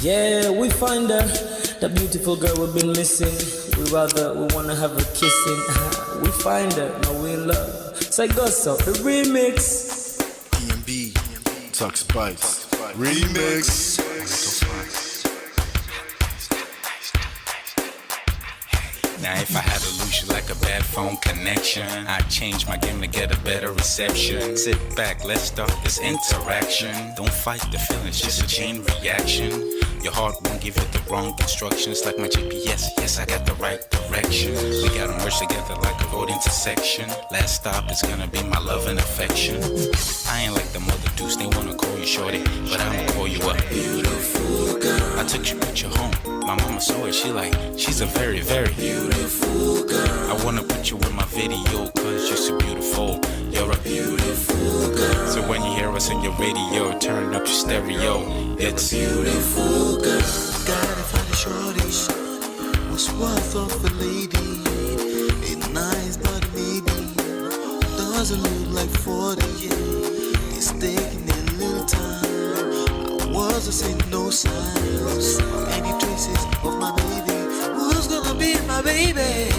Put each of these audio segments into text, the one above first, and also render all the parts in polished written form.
Yeah, we find her, the beautiful girl we've been missing. We wanna have her kissing. We find her, now we in love. So Gosso, the remix. B&B, Tux Bites, remix. Now if I had to lose you like a bad phone connection, I'd change my game to get a better reception. Sit back, let's start this interaction. Don't fight the feelings, just a chain reaction. Your heart won't give you the wrong instructions. Like my GPS, yes, I got the right direction. We gotta merge together like a road intersection. Last stop is gonna be my love and affection. I ain't like the mother dudes, they wanna call you shorty, but I'ma call you a beautiful girl. I took your picture home, my mama saw it, she's a very, very beautiful girl. I wanna put you in my video, cause you're so beautiful. You're a beautiful girl. So when you hear us in your radio, turn up your stereo. It's beautiful girl. Gotta find a shorty, what's worth of a lady. It's nice but maybe doesn't look like 40. It's taking a little time. I wasn't seeing no signs, any traces of my baby. Who's gonna be my baby?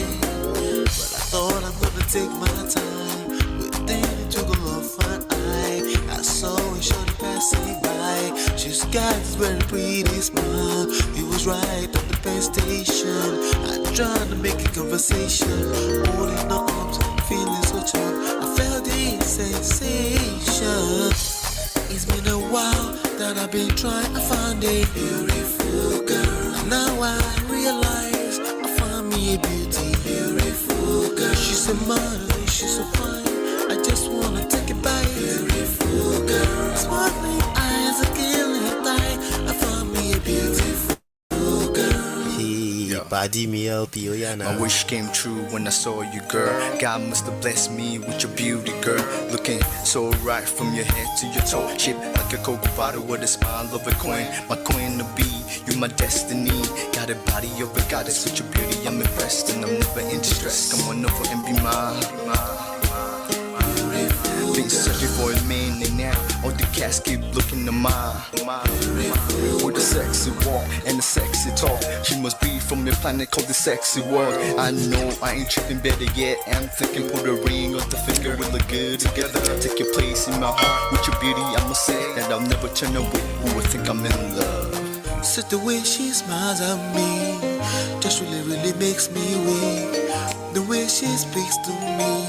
But I thought I'm gonna take my time. But then it took a long fine eye. I saw a shorty passing by. She's got this very pretty smile. It was right on the bus station. I tried to make a conversation, holding her arms, feeling so charmed. I felt this sensation. It's been a while that I've been trying to find a beautiful girl. Now I realize I found me a beautiful girl. She's a model, she's so fine. I just wanna take it by. Beautiful girl, sparkling eyes, a killing eye. I found me a beautiful girl. Body me LP, oh yeah, my wish came true when I saw you, girl. God must have blessed me with your beauty, girl. Looking so right from your head to your toe, shaped like a cocoa bottle with a smile of a queen. My queen to be, you my destiny. Got a body of a goddess with your beauty, I'm impressed and I'm never in distress. Come on over and be mine. Been searching for a man and now all the cats keep looking to mine. With a sexy walk and a sexy talk, she must be from a planet called the sexy world. I know I ain't tripping, better yet I'm thinking put a ring on the finger, we look good together. Take your place in my heart with your beauty, I'ma say that I'll never turn away. Who would think I'm in love? So the way she smiles at me just really makes me weak. The way she speaks to me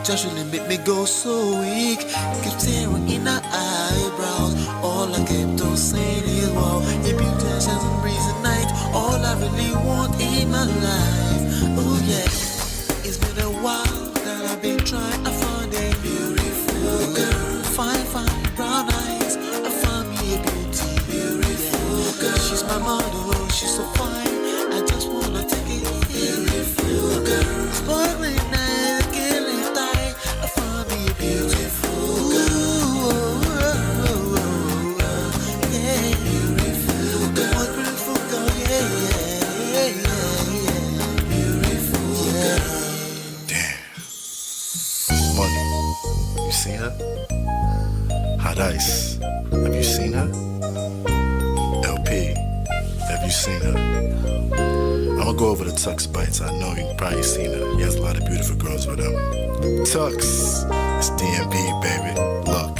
just really make me go so weak. Keep staring in her eyebrows. All I kept on saying is wow. Your beauty shines and breeze at night. All I really want in my life. Oh yeah. It's been a while that I've been trying to find a beautiful girl. Fine brown eyes. I found me a beautiful girl. She's my model, she's so fine. I just wanna take it. Beautiful girl, sparkling eyes, killing thigh. I found me a beautiful girl. Yeah, beautiful girl, beautiful girl. Yeah. Beautiful girl. Damn. Money, you seen her? Hot Ice, have you seen her? LP, have you seen her? I'ma go over to Tux Bites. I know you've probably seen her. He has a lot of beautiful girls with him. Tux, it's DMB, baby. Look.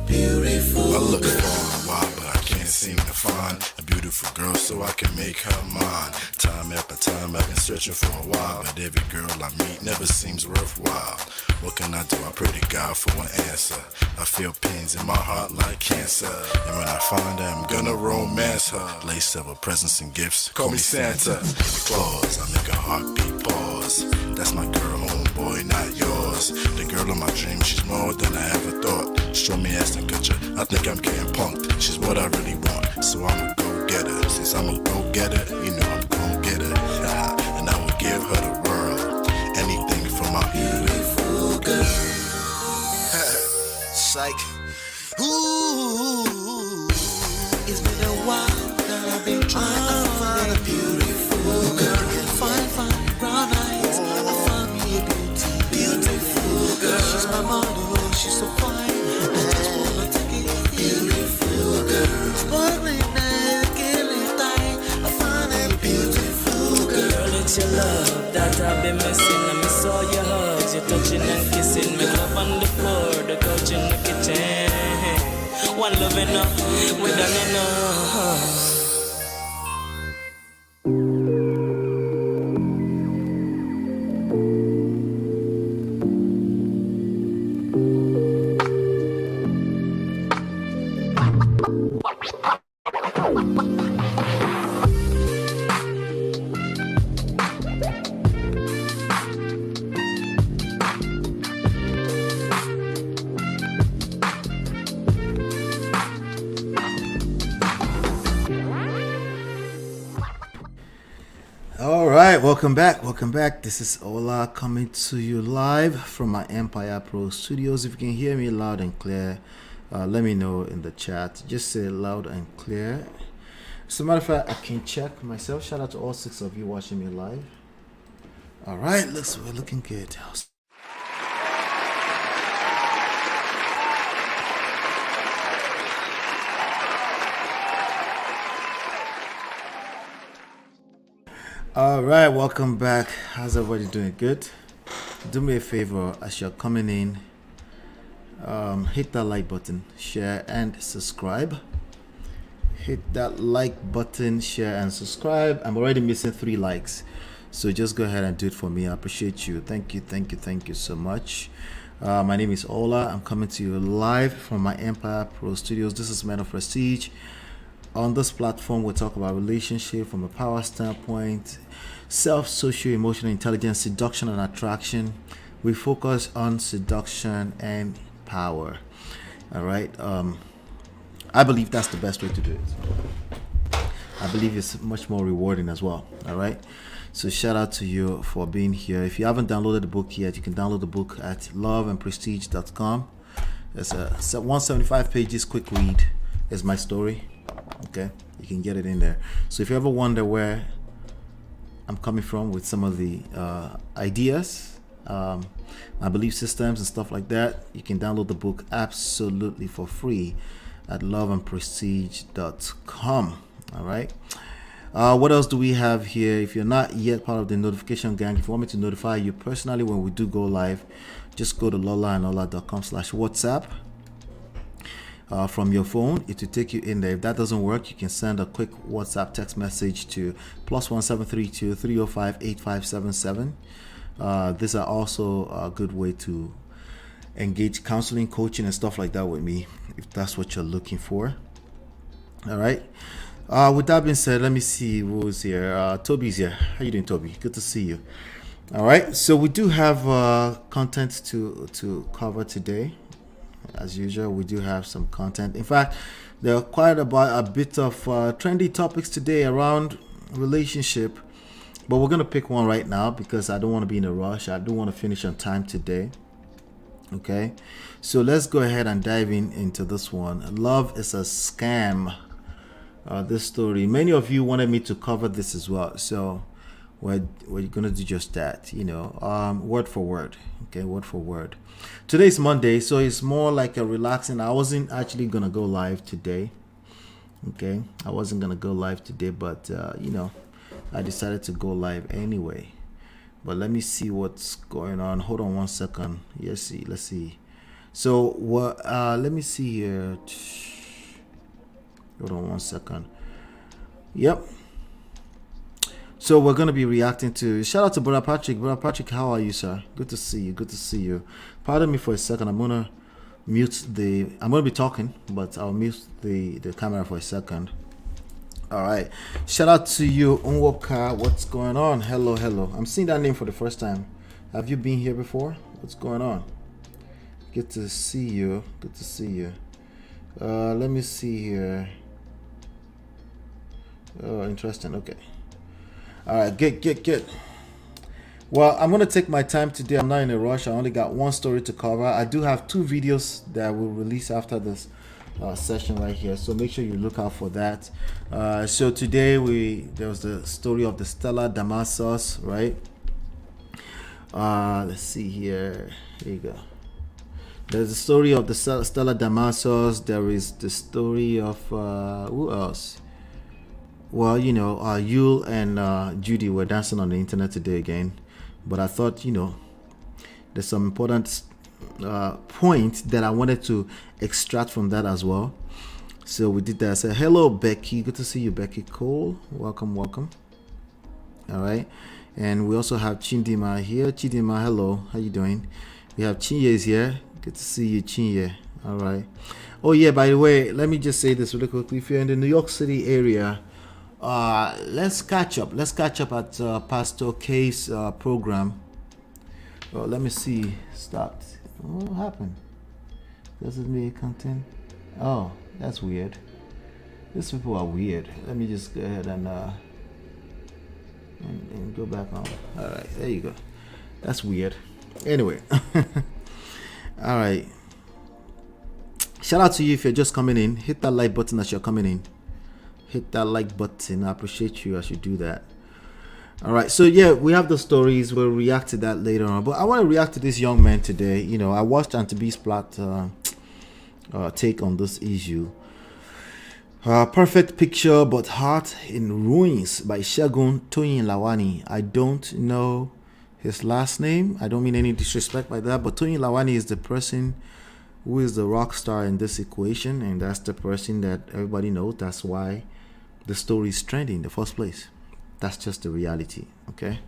Beautiful. I look for a while, but I can't seem to find a beautiful girl so I can make her mine. Time after time, I've been searching for a while, but every girl I meet never seems worthwhile. What can I do? I pray to God for an answer. I feel pains in my heart like cancer, and when I find her, I'm gonna romance her. Lace several presents and gifts. Call me Santa Claus. I make a heartbeat pause. That's my girl, homeboy, not yours. The girl of my dreams, she's more than I ever thought. Show me Aston Kutcher, I think I'm getting punked. She's what I really want, so I'ma go get her. Since I'm a go getter, you know I'm gon' get her. And I will give her the world, anything for my beautiful girl. Psych. Ooh, it's been a while that I've been trying to find a beautiful girl. Fine brown eyes. I found me a beautiful girl. She's my model, she's so fine. I just wanna take it. Beautiful girl, sparkling eyes. loving her. We done enough. Welcome back. This is Ola coming to you live from my Empire Pro Studios. If you can hear me loud and clear, let me know in the chat. Just say loud and clear. As a matter of fact, I can check myself. Shout out to all 6 of you watching me live. All right, we're looking good. All right, welcome back. How's everybody doing? Good. Do me a favor as you're coming in, hit that like button, share and subscribe. Hit that like button, share and subscribe. I'm already missing 3 likes, so just go ahead and do it for me. I appreciate you. Thank you so much. My name is Ola. I'm coming to you live from my Empire Pro Studios. This is Men of Prestige. On this platform, we'll talk about relationship from a power standpoint, self, social, emotional intelligence, seduction and attraction. We focus on seduction and power. All right. I believe that's the best way to do it. I believe it's much more rewarding as well. All right. So shout out to you for being here. If you haven't downloaded the book yet, you can download the book at loveandprestige.com. It's a 175 pages, quick read. It's my story. Okay, you can get it in there. So if you ever wonder where I'm coming from with some of the ideas, my belief systems and stuff like that, you can download the book absolutely for free at loveandprestige.com. All right. What else do we have here? If you're not yet part of the notification gang, if you want me to notify you personally when we do go live, just go to lolaandola.com/WhatsApp. From your phone, it will take you in there. If that doesn't work, you can send a quick WhatsApp text message to +1732 305 8577. These are also a good way to engage counseling, coaching, and stuff like that with me, if that's what you're looking for. All right. With that being said, let me see who's here. Toby's here. How you doing, Toby? Good to see you. All right. So we do have content to cover today. As usual, we do have some content. In fact, there are quite a bit of trendy topics today around relationship, but we're going to pick one right now because I don't want to be in a rush. I do want to finish on time today. Okay, so let's go ahead and dive into this one. Love is a scam. This story, many of you wanted me to cover this as well, so we're going to do just that, word for word. Okay, word for word. Today's Monday, so it's more like a relaxing. I wasn't actually going to go live today. Okay, I wasn't going to go live today, but I decided to go live anyway. But let me see what's going on. Hold on one second. Let's see. So what? Let me see here. Hold on one second. Yep. So we're going to be reacting to, shout out to Brother Patrick. Brother Patrick, how are you, sir? Good to see you. Pardon me for a second. I'm going to be talking, but I'll mute the camera for a second. All right. Shout out to you, Unwoka. What's going on? Hello. I'm seeing that name for the first time. Have you been here before? What's going on? Good to see you. Let me see here. Oh, interesting. Okay. All right, good. Well, I'm going to take my time today. I'm not in a rush. I only got one story to cover. I do have 2 videos that will release after this session right here, so make sure you look out for that. So today there was the story of the Stella Damasos, right? Let's see here. Here you go. There's the story of the Stella Damasos. There is the story of who else? Well, Yul and Judy were dancing on the internet today again, but I thought, there's some important point that I wanted to extract from that as well. So we did that. So hello, Becky. Good to see you, Becky. Cool. Welcome, welcome. All right. And we also have Chindima here. Chindima, hello. How you doing? We have Chinye is here. Good to see you, Chinye. All right. Oh yeah. By the way, let me just say this really quickly. If you're in the New York City area, let's catch up. Let's catch up at Pastor K's program. Oh, let me see. Stopped. What happened? Does it make content? Oh, that's weird. These people are weird. Let me just go ahead and go back on. All right, there you go. That's weird. Anyway, all right. Shout out to you if you're just coming in. Hit that like button as you're coming in. Hit that like button. I appreciate you as you do that. All right, so yeah, we have the stories. We'll react to that later on. But I want to react to this young man today. You know, I watched Auntie B's plot take on this issue. Perfect Picture but Heart in Ruins by Segun Toyin-Lawani. I don't know his last name. I don't mean any disrespect by that, but Toyin-Lawani is the person who is the rock star in this equation, and that's the person that everybody knows. That's why the story is trending in the first place. That's just the reality, okay?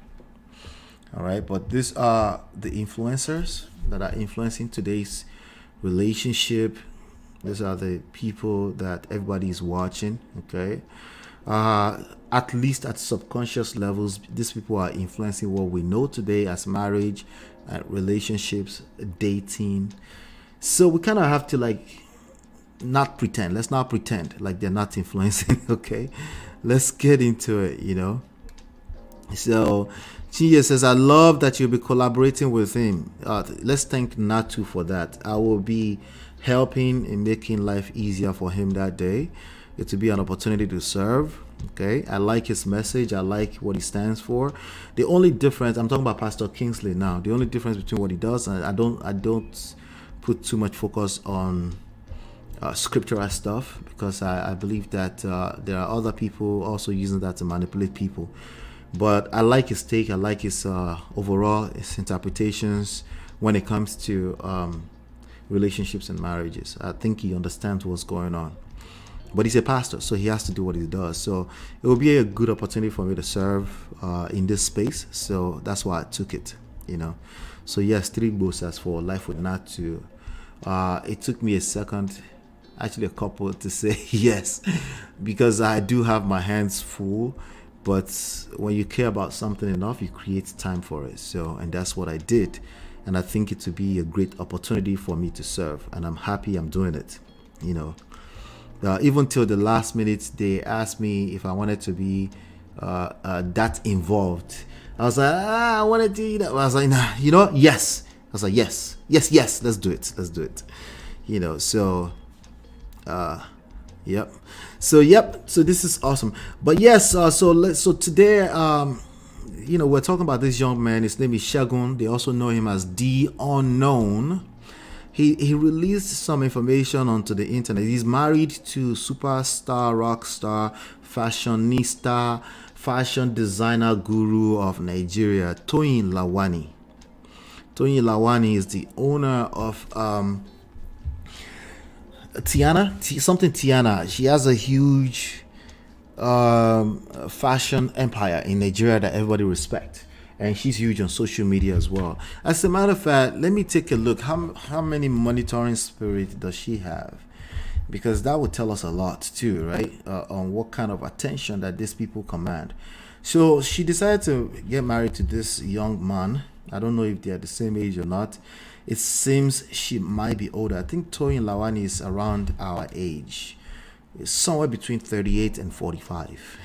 All right, but these are the influencers that are influencing today's relationship. These are the people that everybody is watching, okay? At least at subconscious levels, these people are influencing what we know today as marriage, relationships, dating. So we kind of have to not pretend. Let's not pretend like they're not influencing, okay? Let's get into it, you know. So Chiye says, I love that you'll be collaborating with him. Let's thank Natu for that. I will be helping in making life easier for him that day. It will be an opportunity to serve. Okay, I like his message. I like what he stands for. The only difference, I'm talking about Pastor Kingsley now. The only difference between what he does, and I don't put too much focus on scriptural stuff, because I believe that there are other people also using that to manipulate people. But I like his take. I like his overall his interpretations when it comes to relationships and marriages. I think he understands what's going on. But he's a pastor, so he has to do what he does. So it will be a good opportunity for me to serve in this space. So that's why I took it, you know. So yes, 3 boosters for Life with Natu. It took me a second, actually a couple, to say yes, because I do have my hands full. But when you care about something enough, you create time for it. So, and that's what I did. And I think it would be a great opportunity for me to serve. And I'm happy I'm doing it, you know. Even till the last minute, they asked me if I wanted to be that involved. I was like, I wanted to, you know. I was like, nah, you know, yes. I was like, yes, let's do it. You know, so, yep. So this is awesome. But yes, so today, you know, we're talking about this young man. His name is Segun. They also know him as The Unknown. He released some information onto the internet. He's married to superstar, rock star, fashionista, fashion designer guru of Nigeria, Toyin-Lawani. Toyin-Lawani is the owner of Tiana. She has a huge fashion empire in Nigeria that everybody respects. And she's huge on social media as well. As a matter of fact, let me take a look. How many monitoring spirit does she have? Because that would tell us a lot too, right? On what kind of attention that these people command. So she decided to get married to this young man. I don't know if they're the same age or not. It seems she might be older. I think Toyin-Lawani is around our age. It's somewhere between 38 and 45.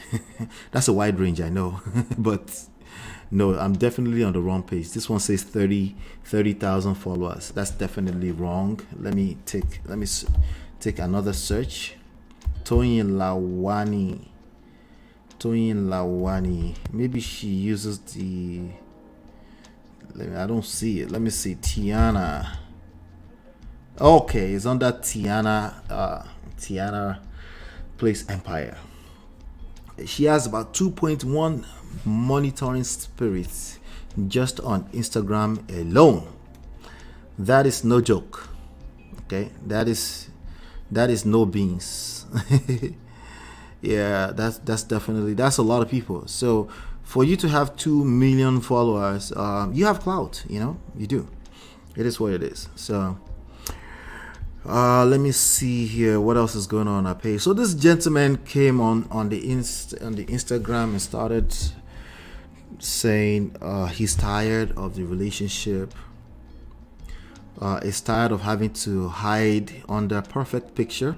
That's a wide range, I know. But no, I'm definitely on the wrong page. This one says 30,000 followers. That's definitely wrong. Let me take another search. Toyin-Lawani. Maybe she uses the, I don't see it. Let me see. Tiana. Okay, it's under Tiana Place Empire. She has about 2.1 monitoring spirits just on Instagram alone. That is no joke. Okay, that is That is no beans. Yeah, that's definitely, that's a lot of people. So for you to have 2 million followers, you have clout. You do. It is what it is. So let me see here what else is going on our page. So this gentleman came on the Instagram and started saying he's tired of the relationship. Is tired of having to hide under perfect picture.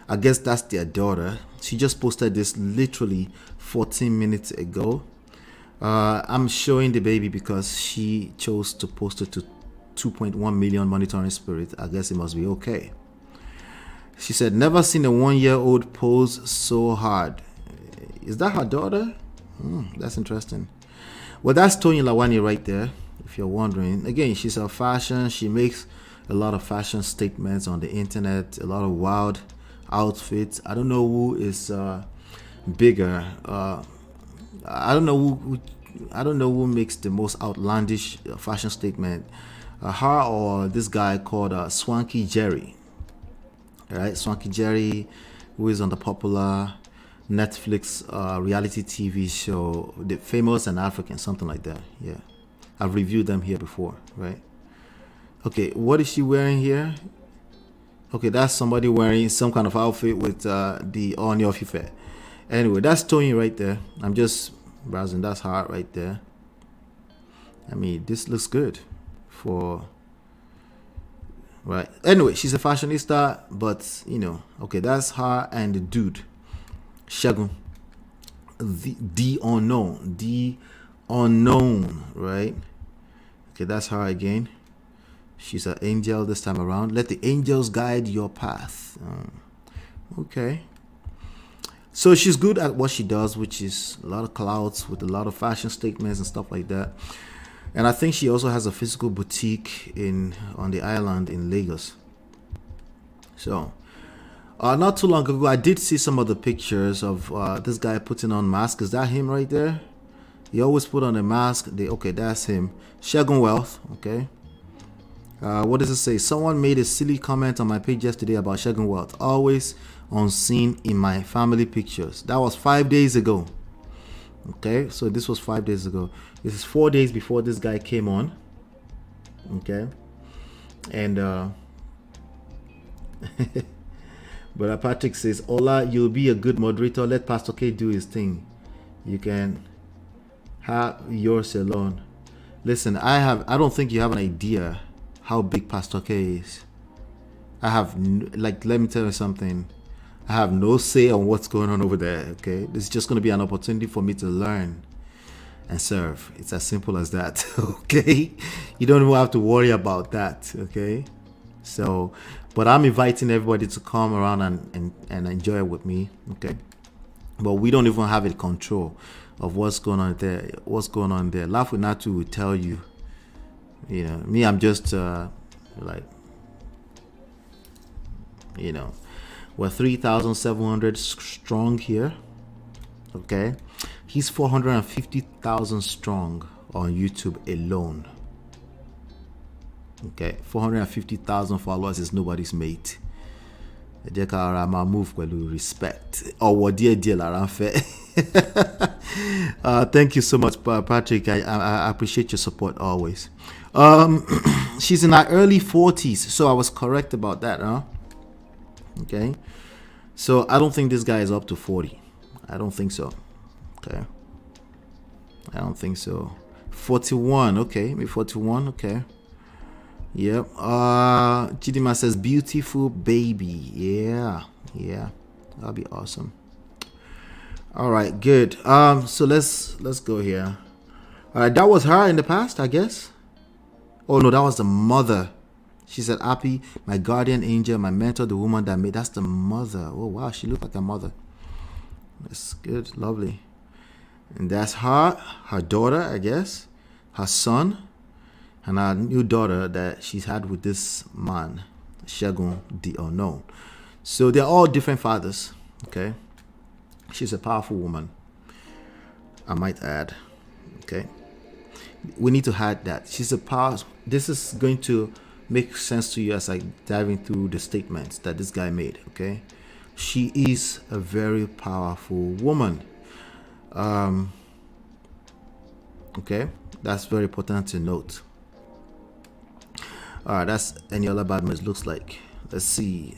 I guess that's their daughter. She just posted this literally 14 minutes ago. I'm showing the baby because she chose to post it to 2.1 million monitoring spirit. I guess it must be okay. She said, never seen a 1-year-old pose so hard. Is that her daughter? That's interesting. Well, that's Toyin-Lawani right there, if you're wondering. Again, she's a fashion. She makes a lot of fashion statements on the internet, a lot of wild outfits. I don't know who is bigger. I don't know who makes the most outlandish fashion statement, her or this guy called Swanky Jerry. All right, Swanky Jerry, who is on the popular Netflix reality TV show, The Famous and African, something like that. Yeah, I've reviewed them here before, right? Okay, what is she wearing here? Okay, that's somebody wearing some kind of outfit with the Oni of Ife. Anyway, that's Toyin right there. I'm just browsing. That's her right there. I mean, this looks good for... Right. Anyway, she's a fashionista, but, okay, that's her and the dude, Segun. The unknown, right? Okay, that's her again. She's an angel this time around. Let the angels guide your path. Okay. So she's good at what she does, which is a lot of clouds with a lot of fashion statements and stuff like that. And I think she also has a physical boutique on the island in Lagos. So, not too long ago, I did see some of the pictures of this guy putting on mask. Is that him right there? He always put on a mask. Okay, that's him. Segun Wealth. Okay. What does it say? Someone made a silly comment on my page yesterday about Segun Wealth. Always on scene in my family pictures. That was 5 days ago. Okay, so this was 5 days ago. This is 4 days before this guy came on. Okay. And Brother Patrick says, Ola, you'll be a good moderator. Let Pastor K do his thing. You can have yours alone. Listen, I don't think you have an idea how big Pastor K is. Let me tell you something. I have no say on what's going on over there, okay? This is just going to be an opportunity for me to learn and serve. It's as simple as that, okay? You don't even have to worry about that, okay? So, but I'm inviting everybody to come around and enjoy it with me, okay? But we don't even have a control of what's going on there. Laugh with Natu will tell you, me, I'm just we're 3,700 strong here. Okay. He's 450,000 strong on YouTube alone. Okay. 450,000 followers is nobody's mate. Move with respect. Thank you so much, Patrick. I appreciate your support always. She's in her early 40s, so I was correct about that, huh? Okay, so I don't think this guy is up to 40. I don't think so. Okay, I don't think so. 41. Okay, maybe 41. Okay. Yep. Chidima says beautiful baby. Yeah, that'll be awesome. All right, good. So let's go here. All right, that was her in the past, I guess. Oh no, that was the mother. She said, Happy, my guardian angel, my mentor, the woman that made. That's the mother. Oh, wow. She looked like a mother. That's good. Lovely. And that's her daughter, I guess, her son, and her new daughter that she's had with this man, Segun, the unknown. So they're all different fathers. Okay. She's a powerful woman, I might add. Okay. We need to hide that. She's a power. This is going to make sense to you as I diving through the statements that this guy made. Okay, she is a very powerful woman. Okay, that's very important to note. All right, that's Eniola Badmus looks like. Let's see.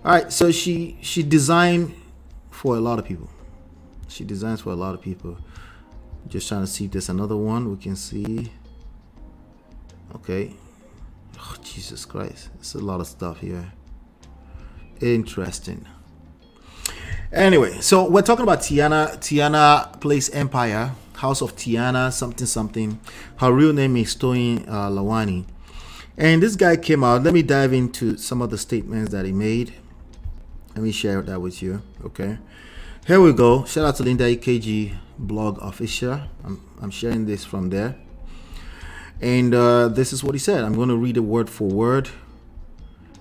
All right, so she designed for a lot of people. She designs for a lot of people. Just trying to see if there's another one we can see. Okay. Oh, Jesus Christ, there's a lot of stuff here. Interesting. Anyway, so we're talking about Tiana. Tiana plays Empire, House of Tiana, something something. Her real name is Toyin-Lawani. And this guy came out. Let me dive into some of the statements that he made. Let me share that with you. Okay. Here we go. Shout out to Linda EKG blog official. I'm sharing this from there. And this is what he said. I'm going to read it word for word.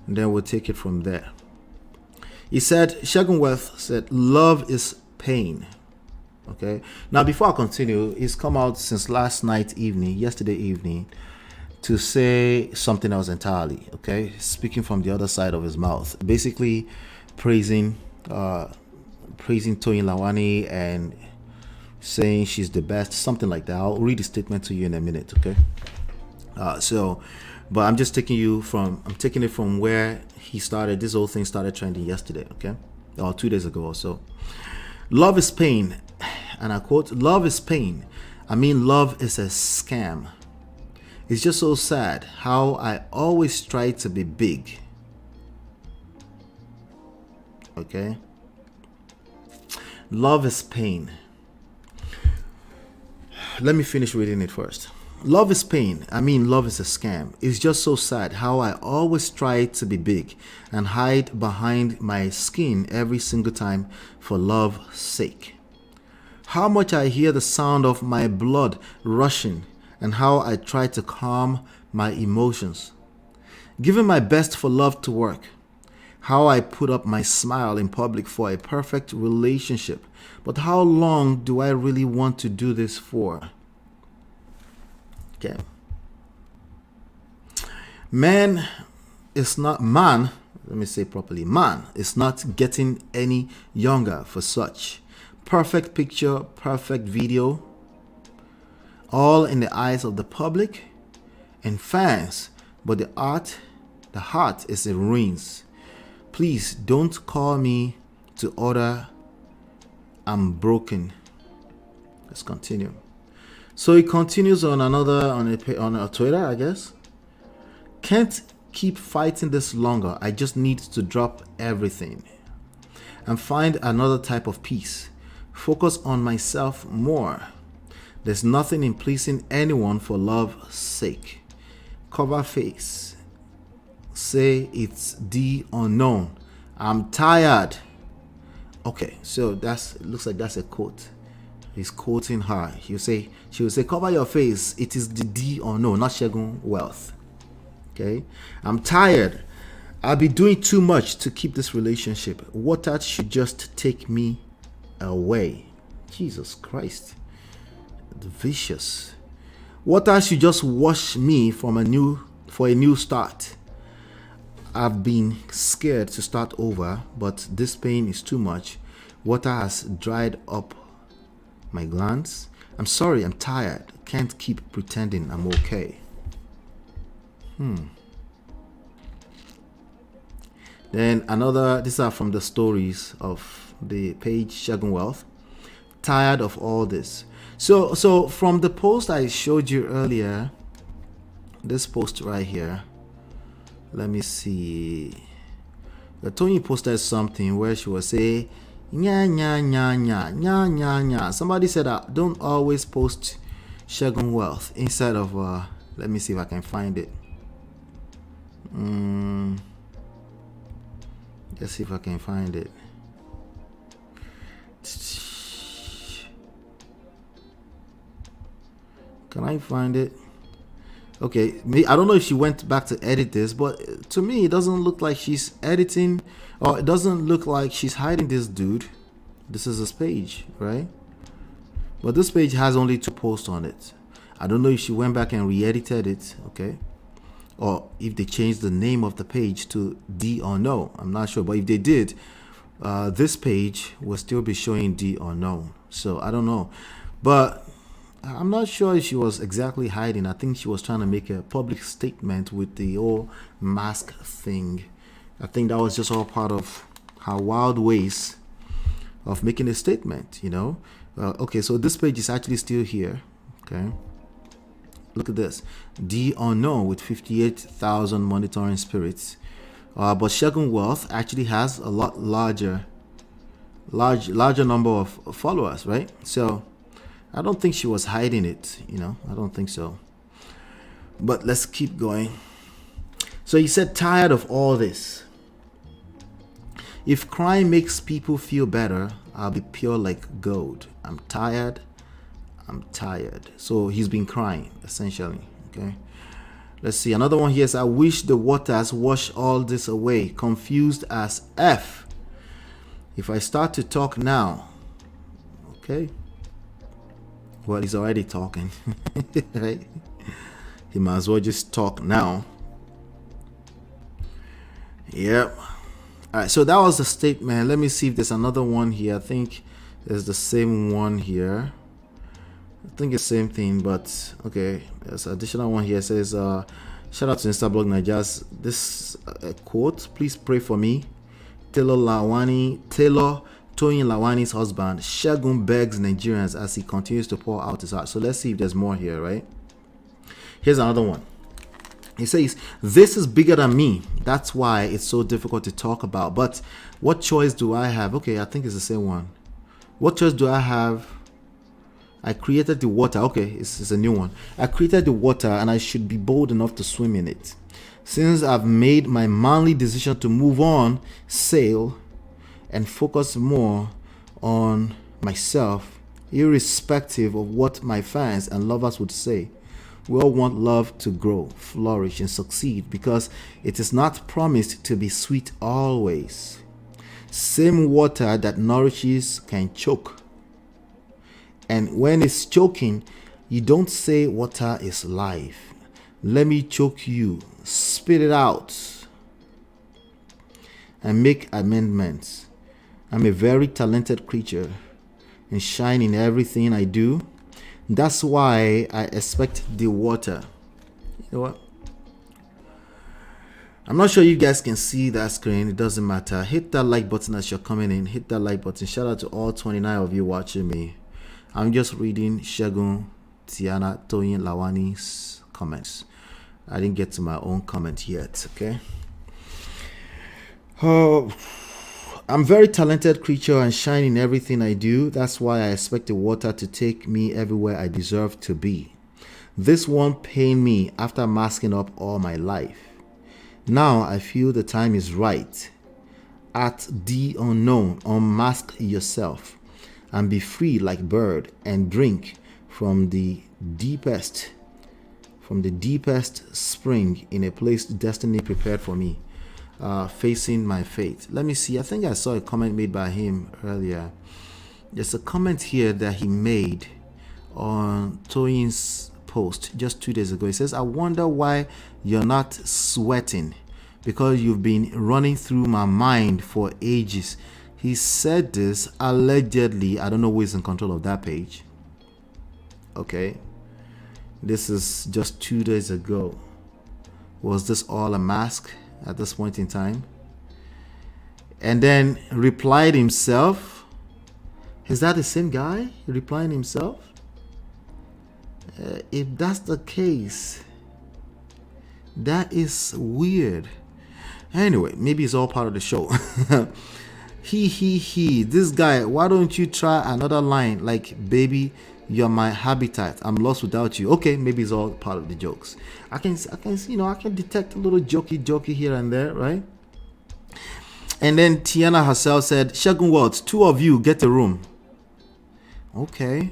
And then we'll take it from there. He said, Segun Wealth said, love is pain. Okay. Now, before I continue, he's come out since yesterday evening, to say something else entirely. Okay. Speaking from the other side of his mouth. Basically praising Toyin-Lawani and saying she's the best, something like that. I'll read the statement to you in a minute. Okay. But I'm just taking it from where he started. This whole thing started trending yesterday, okay, or 2 days ago or so. Love is pain, and I quote, love is pain. I mean, love is a scam. It's just so sad how I always try to be big. Okay. Love is pain. Let me finish reading it first. Love is pain. I mean, love is a scam. It's just so sad how I always try to be big and hide behind my skin every single time for love's sake. How much I hear the sound of my blood rushing and how I try to calm my emotions. Giving my best for love to work. How I put up my smile in public for a perfect relationship. But how long do I really want to do this for? Okay. Man is not getting any younger for such. Perfect picture, perfect video, all in the eyes of the public and fans, but the heart is in ruins. Please don't call me to order. I'm broken. Let's continue. So he continues on a Twitter, I guess. Can't keep fighting this longer. I just need to drop everything and find another type of peace. Focus on myself more. There's nothing in pleasing anyone for love's sake. Cover face. Say it's the unknown. I'm tired. Okay, so it looks like that's a quote. He's quoting her. She will say, cover your face. It is the D unknown, not Segun Wealth. Okay, I'm tired. I'll be doing too much to keep this relationship. Water should just take me away. Jesus Christ. Vicious. Water should just wash me for a new start. I've been scared to start over, but this pain is too much. Water has dried up my glands. I'm sorry, I'm tired. Can't keep pretending I'm okay. Then these are from the stories of the page Segun Wealth. Tired of all this. So from the post I showed you earlier, this post right here, let me see. Tony posted something where she was saying, nya nya nya nya nya nya nya. Somebody said that don't always post Segun Wealth instead of let me see if I can find it. Let's see if I can find it. Can I find it? Okay, I don't know if she went back to edit this, but to me it doesn't look like she's editing, or it doesn't look like she's hiding this dude. This is his page, right? But this page has only 2 posts on it. I don't know if she went back and re-edited it, okay? or if they changed the name of the page to D or no. I'm not sure, but if they did, this page will still be showing D or no. So I don't know, but I'm not sure if she was exactly hiding. I think she was trying to make a public statement with the whole mask thing. I think that was just all part of her wild ways of making a statement, you know. Okay, so this page is actually still here. Okay, look at this, D or no with 58,000 monitoring spirits. But Segun Wealth actually has a lot larger number of followers, right? So I don't think she was hiding it, you know. I don't think so. But let's keep going. So he said, tired of all this. If crime makes people feel better, I'll be pure like gold. I'm tired. So he's been crying, essentially. Okay. Let's see. Another one here is, I wish the waters wash all this away. Confused as F. If I start to talk now. Okay. Well, he's already talking. Right? He might as well just talk now. Yep. All right, so that was the statement. Let me see if there's another one here. I think there's the same one here. I think it's the same thing, but okay. There's an additional one here. It says, shout out to Instablog Nigeria. This quote, please pray for me. Toyin-Lawani's husband, Segun, begs Nigerians as he continues to pour out his heart. So let's see if there's more here, right? Here's another one. He says, this is bigger than me. That's why it's so difficult to talk about. But what choice do I have? Okay, I think it's the same one. What choice do I have? I created the water. Okay, it's a new one. I created the water and I should be bold enough to swim in it. Since I've made my manly decision to move on, sail, and focus more on myself, irrespective of what my fans and lovers would say. We all want love to grow, flourish, and succeed because it is not promised to be sweet always. Same water that nourishes can choke. And when it's choking, you don't say water is life. Let me choke you. Spit it out and make amendments. I'm a very talented creature and shine in everything I do. That's why I expect the water. You know what? I'm not sure you guys can see that screen. It doesn't matter. Hit that like button as you're coming in. Hit that like button. Shout out to all 29 of you watching me. I'm just reading Segun, Tiana, Toyin-Lawani's comments. I didn't get to my own comment yet, okay? I'm very talented creature and shine in everything I do. That's why I expect the water to take me everywhere I deserve to be. This won't pain me after masking up all my life. Now I feel the time is right. At the unknown, unmask yourself and be free like bird and drink from the deepest spring in a place destiny prepared for me, facing my fate. Let me see. I think I saw a comment made by him earlier. There's a comment here that he made on Toyin's post just 2 days ago. He says, I wonder why you're not sweating because you've been running through my mind for ages. He said this allegedly. I don't know who is in control of that page. Okay. This is just 2 days ago. Was this all a mask at this point in time? And then replied himself. Is that the same guy replying himself? If that's the case, that is weird. Anyway, maybe it's all part of the show. He. This guy, why don't you try another line like, baby, you're my habitat. I'm lost without you. Okay, maybe it's all part of the jokes. I can I can detect a little jokey here and there, right? And then Tiana herself said, Segun Words, 2 of you get a room. Okay.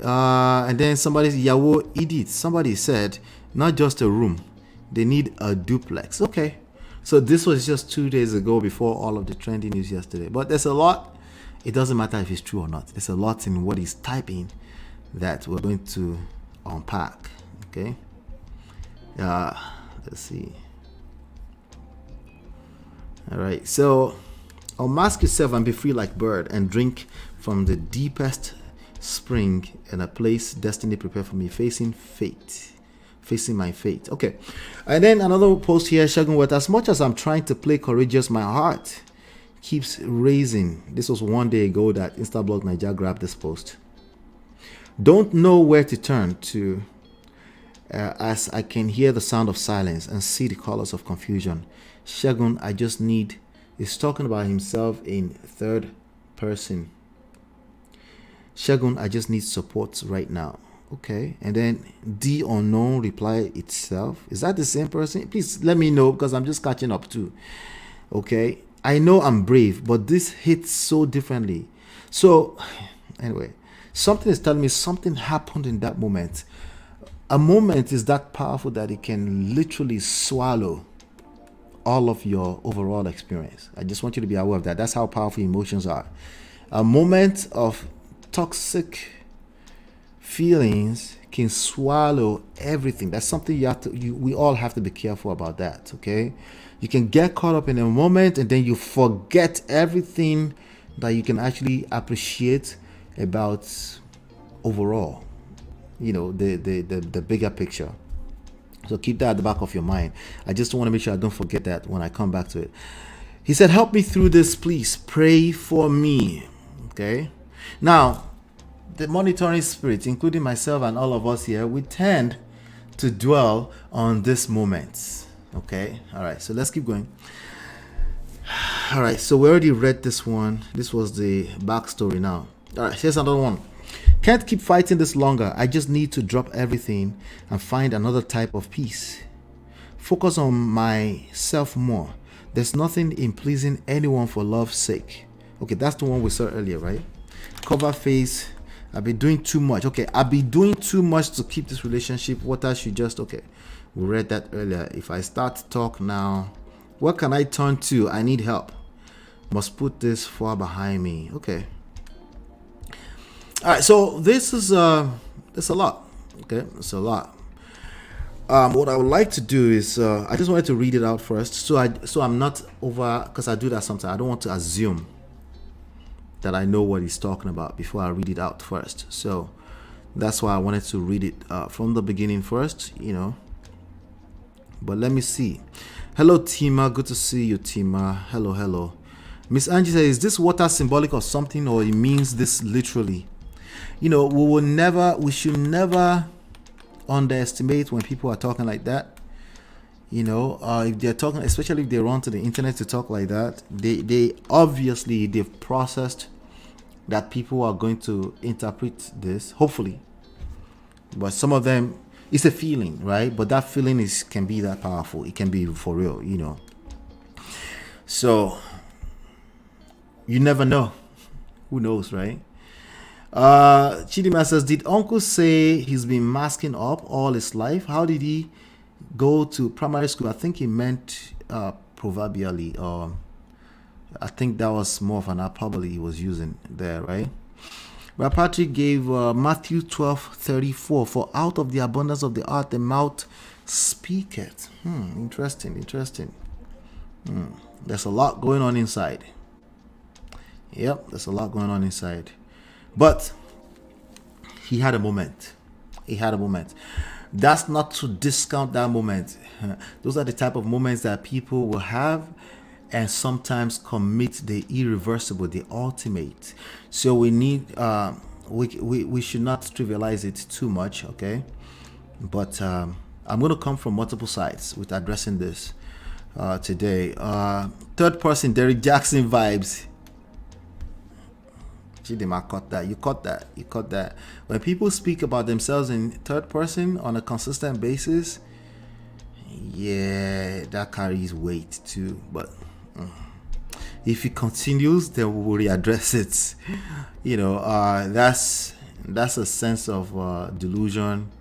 And then Yawo Edith, somebody said, not just a room, they need a duplex. Okay. So this was just 2 days ago before all of the trending news yesterday. But there's a lot. It doesn't matter if it's true or not. There's a lot in what he's typing that we're going to unpack. Okay. Let's see. All right. So, unmask yourself and be free like bird, and drink from the deepest spring in a place destiny prepared for me, facing my fate. Okay. And then another post here, Segun, with as much as I'm trying to play courageous, my heart keeps raising. This was one day ago that Instablog Nigeria grabbed this post. Don't know where to turn to as I can hear the sound of silence and see the colors of confusion. Segun, I just need, is talking about himself in third person. Segun, I just need support right now. Okay. And then the unknown reply itself. Is that the same person? Please let me know, because I'm just catching up too. Okay. I know I'm brave, but this hits so differently. So anyway, something is telling me something happened in that moment. A moment is that powerful that it can literally swallow all of your overall experience. I just want you to be aware of that. That's how powerful emotions are. A moment of toxic feelings can swallow everything. That's something we all have to be careful about that. Okay. You can get caught up in a moment and then you forget everything that you can actually appreciate about overall, the bigger picture. So keep that at the back of your mind. I just want to make sure I don't forget that when I come back to it. He said, help me through this, please. Pray for me. Okay. Now, the monitoring spirit, including myself and all of us here, we tend to dwell on this moment. Okay. All right. So let's keep going. All right. So we already read this one. This was the backstory now. All right. Here's another one. Can't keep fighting this longer. I just need to drop everything and find another type of peace. Focus on myself more. There's nothing in pleasing anyone for love's sake. Okay. That's the one we saw earlier, right? Cover face. I've been doing too much. Okay. I've been doing too much to keep this relationship. What I should just, okay. We read that earlier. If I start to talk now, what can I turn to? I need help. Must put this far behind me. Okay. All right. So this is it's a lot. Okay, it's a lot. What I would like to do is I just wanted to read it out first, so I'm not over, because I do that sometimes. I don't want to assume that I know what he's talking about before I read it out first. So that's why I wanted to read it from the beginning first. But let me see. Hello, Tima. Good to see you, Tima. Hello. Miss Angie says, is this water symbolic of something, or it means this literally? We should never underestimate when people are talking like that. If they're talking, especially if they run to the internet to talk like that, they obviously they've processed that people are going to interpret this, hopefully. But some of them, it's a feeling, right? But that feeling can be that powerful. It can be for real, So you never know. Who knows, right? Chidima says, did uncle say he's been masking up all his life? How did he go to primary school? I think he meant proverbially, or I think that was more of an hyperbole he was using there, right? But Patrick gave Matthew 12:34, for out of the abundance of the heart the mouth speaketh. Interesting. There's a lot going on inside. Yep, there's a lot going on inside. But he had a moment. That's not to discount that moment. Those are the type of moments that people will have and sometimes commit the irreversible, the ultimate. So we need, we should not trivialize it too much, okay? But I'm going to come from multiple sides with addressing this today. Third person, Derek Jackson vibes. Chidima caught that. You caught that. When people speak about themselves in third person on a consistent basis, yeah, that carries weight too. But if it continues, then we will readdress it. That's a sense of delusion,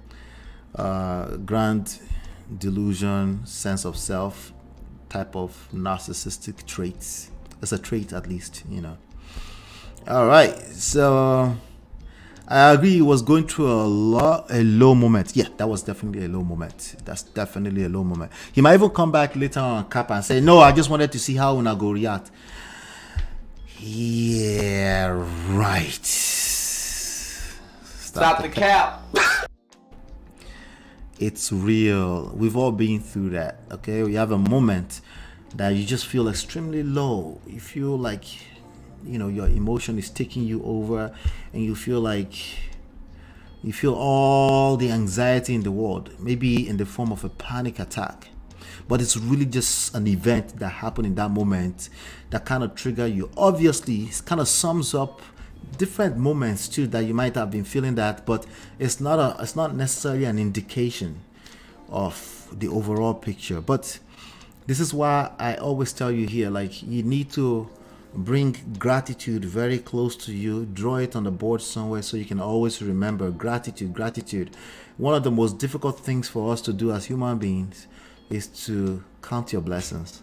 grand delusion, sense of self, type of narcissistic traits. It's a trait, at least, All right, so I agree. He was going through a low moment. Yeah, that was definitely a low moment. That's definitely a low moment. He might even come back later on cap and say, "No, I just wanted to see how Una go react." Yeah, right. Stop the cap. It's real. We've all been through that. Okay, we have a moment that you just feel extremely low. You feel like, your emotion is taking you over, and you feel like you feel all the anxiety in the world, maybe in the form of a panic attack. But it's really just an event that happened in that moment that kind of trigger you. Obviously, it kind of sums up different moments too that you might have been feeling that, but it's not necessarily an indication of the overall picture. But this is why I always tell you here, like, you need to bring gratitude very close to you, draw it on the board somewhere so you can always remember gratitude. One of the most difficult things for us to do as human beings is to count your blessings,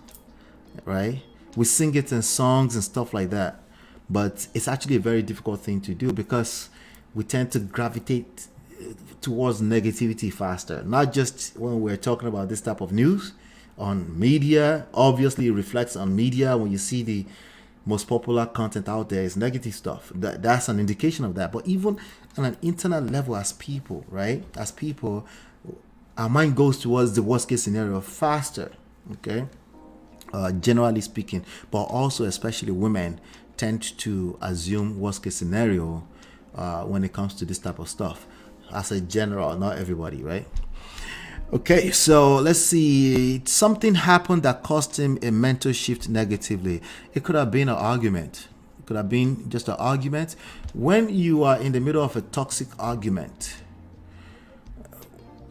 right? We sing it in songs and stuff like that, but it's actually a very difficult thing to do because we tend to gravitate towards negativity faster. Not just when we're talking about this type of news on media. Obviously it reflects on media. When you see the most popular content out there is negative stuff, that's an indication of that. But even on an internal level, as people, right, our mind goes towards the worst case scenario faster, okay, generally speaking. But also, especially women tend to assume worst case scenario when it comes to this type of stuff. As a general, not everybody, right? Okay, so let's see. Something happened that caused him a mental shift negatively. It could have been an argument. It could have been just an argument. When you are in the middle of a toxic argument,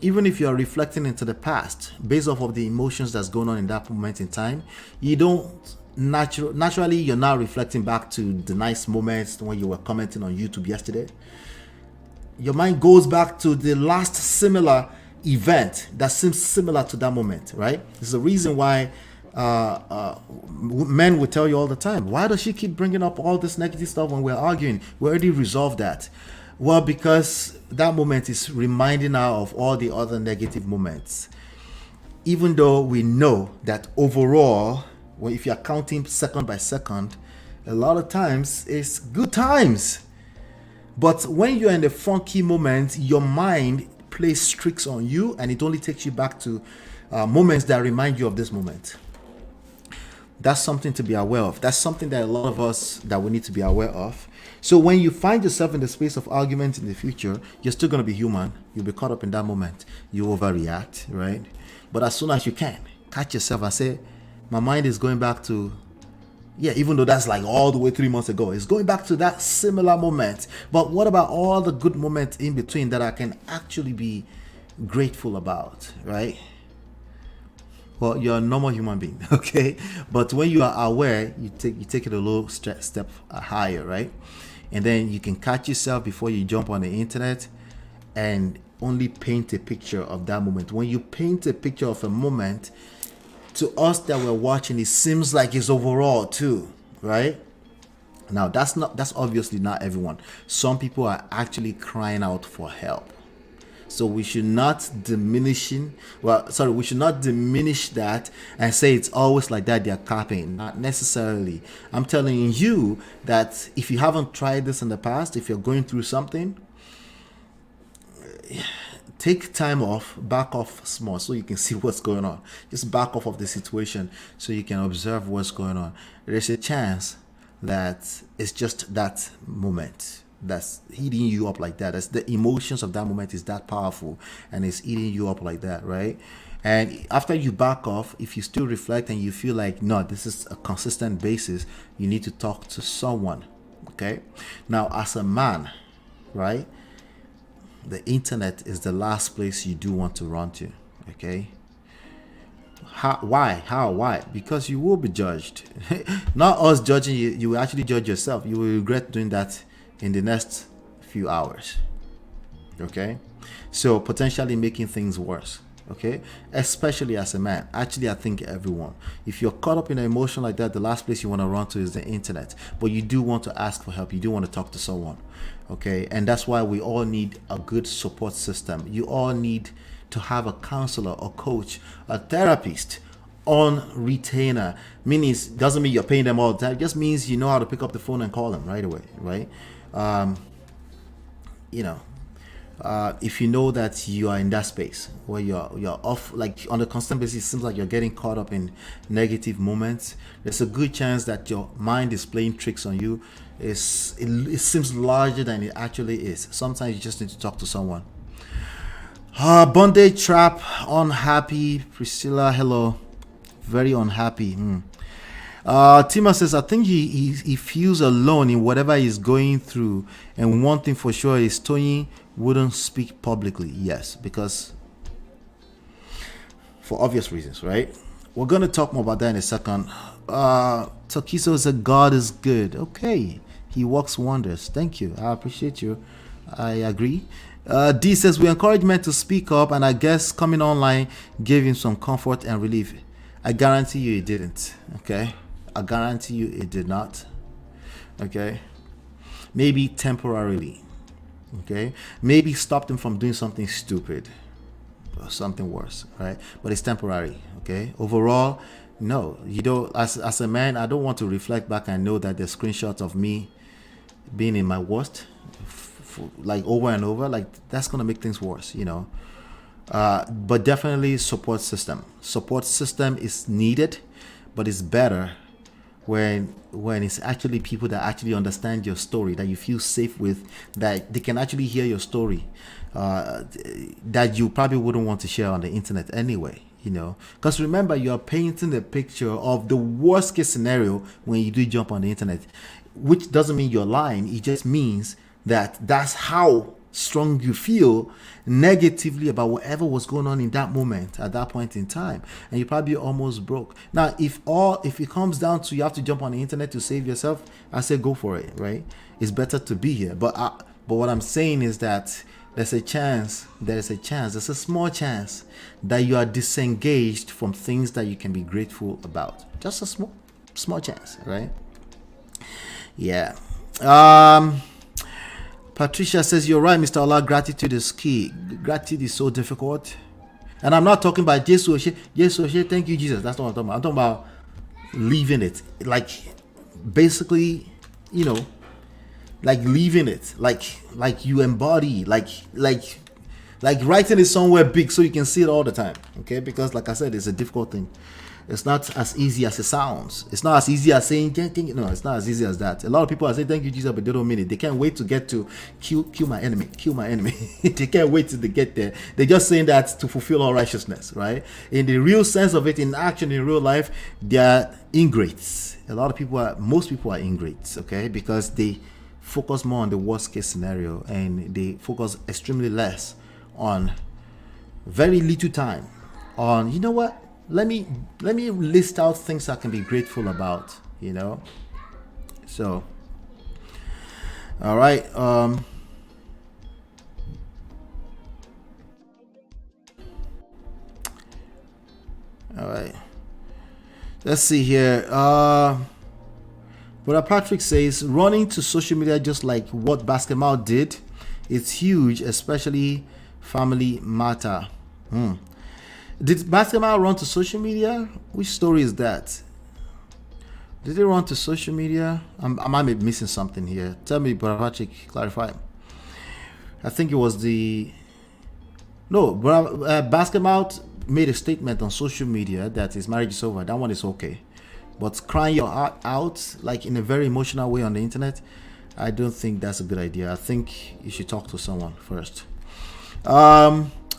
even if you are reflecting into the past based off of the emotions that's going on in that moment in time, you don't naturally you're now reflecting back to the nice moments when you were commenting on YouTube yesterday. Your mind goes back to the last similar event that seems similar to that moment, right? It's the reason why men will tell you all the time, why does she keep bringing up all this negative stuff when we're arguing? We already resolved that. Well, because that moment is reminding her of all the other negative moments. Even though we know that overall, if you're counting second by second, a lot of times it's good times. But when you're in the funky moment, your mind plays tricks on you, and it only takes you back to moments that remind you of this moment. That's something to be aware of. That's something that a lot of us that we need to be aware of. So when you find yourself in the space of argument in the future, you're still going to be human. You'll be caught up in that moment. You overreact, right? But as soon as you can, catch yourself and say, my mind is going back to, even though that's like all the way 3 months ago, it's going back to that similar moment. But what about all the good moments in between that I can actually be grateful about, right? Well, you're a normal human being, okay? But when you are aware, you take it a little step higher, right? And then you can catch yourself before you jump on the internet and only paint a picture of that moment. When you paint a picture of a moment, to us that we're watching, it seems like it's overall too, right? Now, that's obviously not everyone. Some people are actually crying out for help. So we should not diminish that and say it's always like that, they're capping. Not necessarily. I'm telling you that if you haven't tried this in the past, if you're going through something, take time off, back off small so you can see what's going on. Just back off of the situation so you can observe what's going on. There's a chance that it's just that moment that's eating you up like that. That's the emotions of that moment is that powerful and it's eating you up like that, right? And after you back off, if you still reflect and you feel like, no, this is a consistent basis, you need to talk to someone, okay? Now, as a man, right, the internet is the last place you do want to run to, okay? Why? Because you will be judged. Not us judging you, you will actually judge yourself. You will regret doing that in the next few hours, okay? So potentially making things worse, Okay, especially as a man. Actually, I think everyone. If you're caught up in an emotion like that, the last place you want to run to is the internet. But you do want to ask for help. You do want to talk to someone. Okay, and that's why we all need a good support system. You all need to have a counselor, a coach, a therapist on retainer. Meaning, doesn't mean you're paying them all the time. It just means you know how to pick up the phone and call them right away, right? If you know that you are in that space where you're off, like on a constant basis, it seems like you're getting caught up in negative moments, there's a good chance that your mind is playing tricks on you. It seems larger than it actually is. Sometimes you just need to talk to someone. Bondage trap, unhappy. Priscilla, hello. Very unhappy. Tima says, I think he feels alone in whatever he's going through. And one thing for sure is Toyin wouldn't speak publicly. Yes, because for obvious reasons, right? We're going to talk more about that in a second. Tokiso said, God is good. Okay. He works wonders. Thank you. I appreciate you. I agree. D says, we encourage men to speak up, and I guess coming online gave him some comfort and relief. I guarantee you it didn't. Okay. I guarantee you it did not. Okay. Maybe temporarily. Okay. Maybe stopped him from doing something stupid or something worse, right? But it's temporary. Okay. Overall, no, you don't. As a man, I don't want to reflect back and know that there's screenshots of me being in my worst, like over and over. Like that's gonna make things worse, you know. But definitely support system. Support system is needed, but it's better when it's actually people that actually understand your story, that you feel safe with, that they can actually hear your story, that you probably wouldn't want to share on the internet anyway. You know, because remember, you're painting the picture of the worst case scenario when you do jump on the internet, which doesn't mean you're lying. It just means that that's how strong you feel negatively about whatever was going on in that moment at that point in time, and you probably almost broke. Now, if it comes down to you have to jump on the internet to save yourself, I say go for it. Right? It's better to be here. But what I'm saying is that there's a small chance that you are disengaged from things that you can be grateful about. Just a small chance, right? Yeah. Patricia says, you're right, Mr. Allah, gratitude is key. Gratitude is so difficult. And I'm not talking about Jesus, thank you, Jesus. That's not what I'm talking about. I'm talking about leaving it. Like, basically, you know, like leaving it, like you embody, like writing it somewhere big so you can see it all the time. Okay, because like I said, it's a difficult thing. It's not as easy as it sounds. It's not as easy as saying no, it's not as easy as that. A lot of people are saying thank you, Jesus, but they don't mean it. They can't wait to get to kill my enemy. They can't wait till they get there. They're just saying that to fulfill all righteousness, right? In the real sense of it, in action, in real life, they are ingrates. Most people are ingrates, okay, because they focus more on the worst case scenario, and they focus extremely less on very little time on, you know what, let me list out things I can be grateful about, you know. So all right, all right, let's see here. Brother Patrick says, running to social media just like what basketball did, it's huge, especially family matter. Did basketball run to social media? Which story is that? Did they run to social media? I might be missing something here. Tell me, Brother Patrick, clarify. I think it was basketball made a statement on social media that his marriage is over. That one is okay. But crying your heart out, like in a very emotional way on the internet, I don't think that's a good idea. I think you should talk to someone first.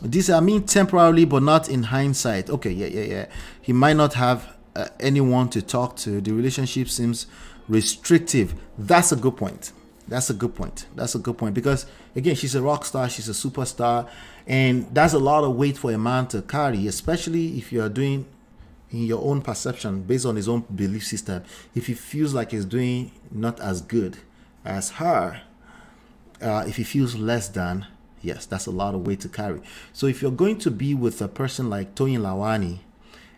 This, I mean, temporarily, but not in hindsight. Okay, yeah. He might not have anyone to talk to. The relationship seems restrictive. That's a good point. Because, again, she's a rock star. She's a superstar. And that's a lot of weight for a man to carry, especially if you're doing in your own perception, based on his own belief system. If he feels like he's doing not as good as her, if he feels less than, Yes, that's a lot of weight to carry. So if you're going to be with a person like Toyin-Lawani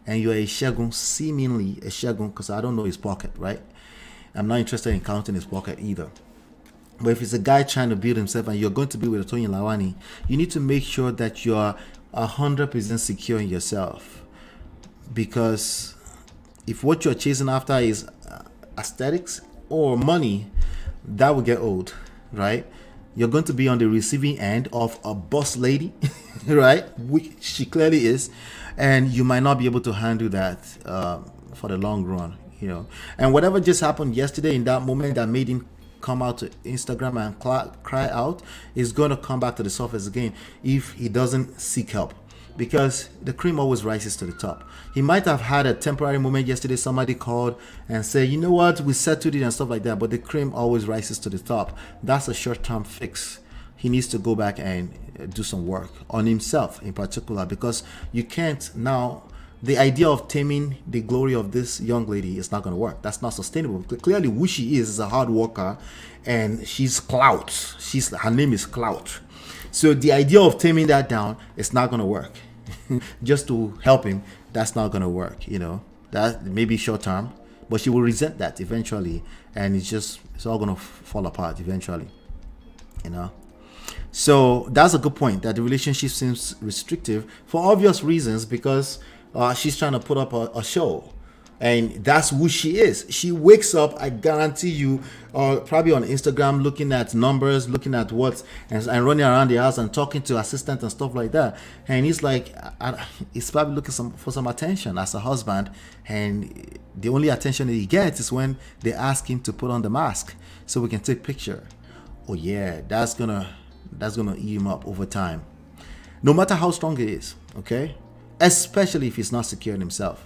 and you're a Segun, seemingly a Segun, because I don't know his pocket, right? I'm not interested in counting his pocket either. But if it's a guy trying to build himself and you're going to be with a Toyin-Lawani, you need to make sure that you're 100% secure in yourself. Because if what you're chasing after is aesthetics or money, that will get old, right? You're going to be on the receiving end of a boss lady, right? Which she clearly is, and you might not be able to handle that for the long run, you know. And whatever just happened yesterday in that moment that made him come out to Instagram and cry out is going to come back to the surface again if he doesn't seek help, because the cream always rises to the top. He might have had a temporary moment yesterday. Somebody called and said, you know what, we settled it and stuff like that, but the cream always rises to the top. That's a short-term fix. He needs to go back and do some work on himself in particular, because you can't now, the idea of taming the glory of this young lady is not going to work. That's not sustainable. Clearly who she is a hard worker, and she's clout. Her name is clout. So the idea of taming that down is not going to work. Just to help him, that's not going to work, you know. That may be short term, but she will resent that eventually, and it's all going to fall apart eventually, you know. So that's a good point, that the relationship seems restrictive for obvious reasons, because she's trying to put up a show, and that's who she is. She wakes up, I guarantee you, probably on Instagram, looking at numbers, looking at what, and running around the house and talking to assistant and stuff like that. And he's like, he's probably looking for some attention as a husband, and the only attention that he gets is when they ask him to put on the mask so we can take picture. Oh yeah, that's gonna eat him up over time, no matter how strong he is. Okay, especially if he's not secure in himself.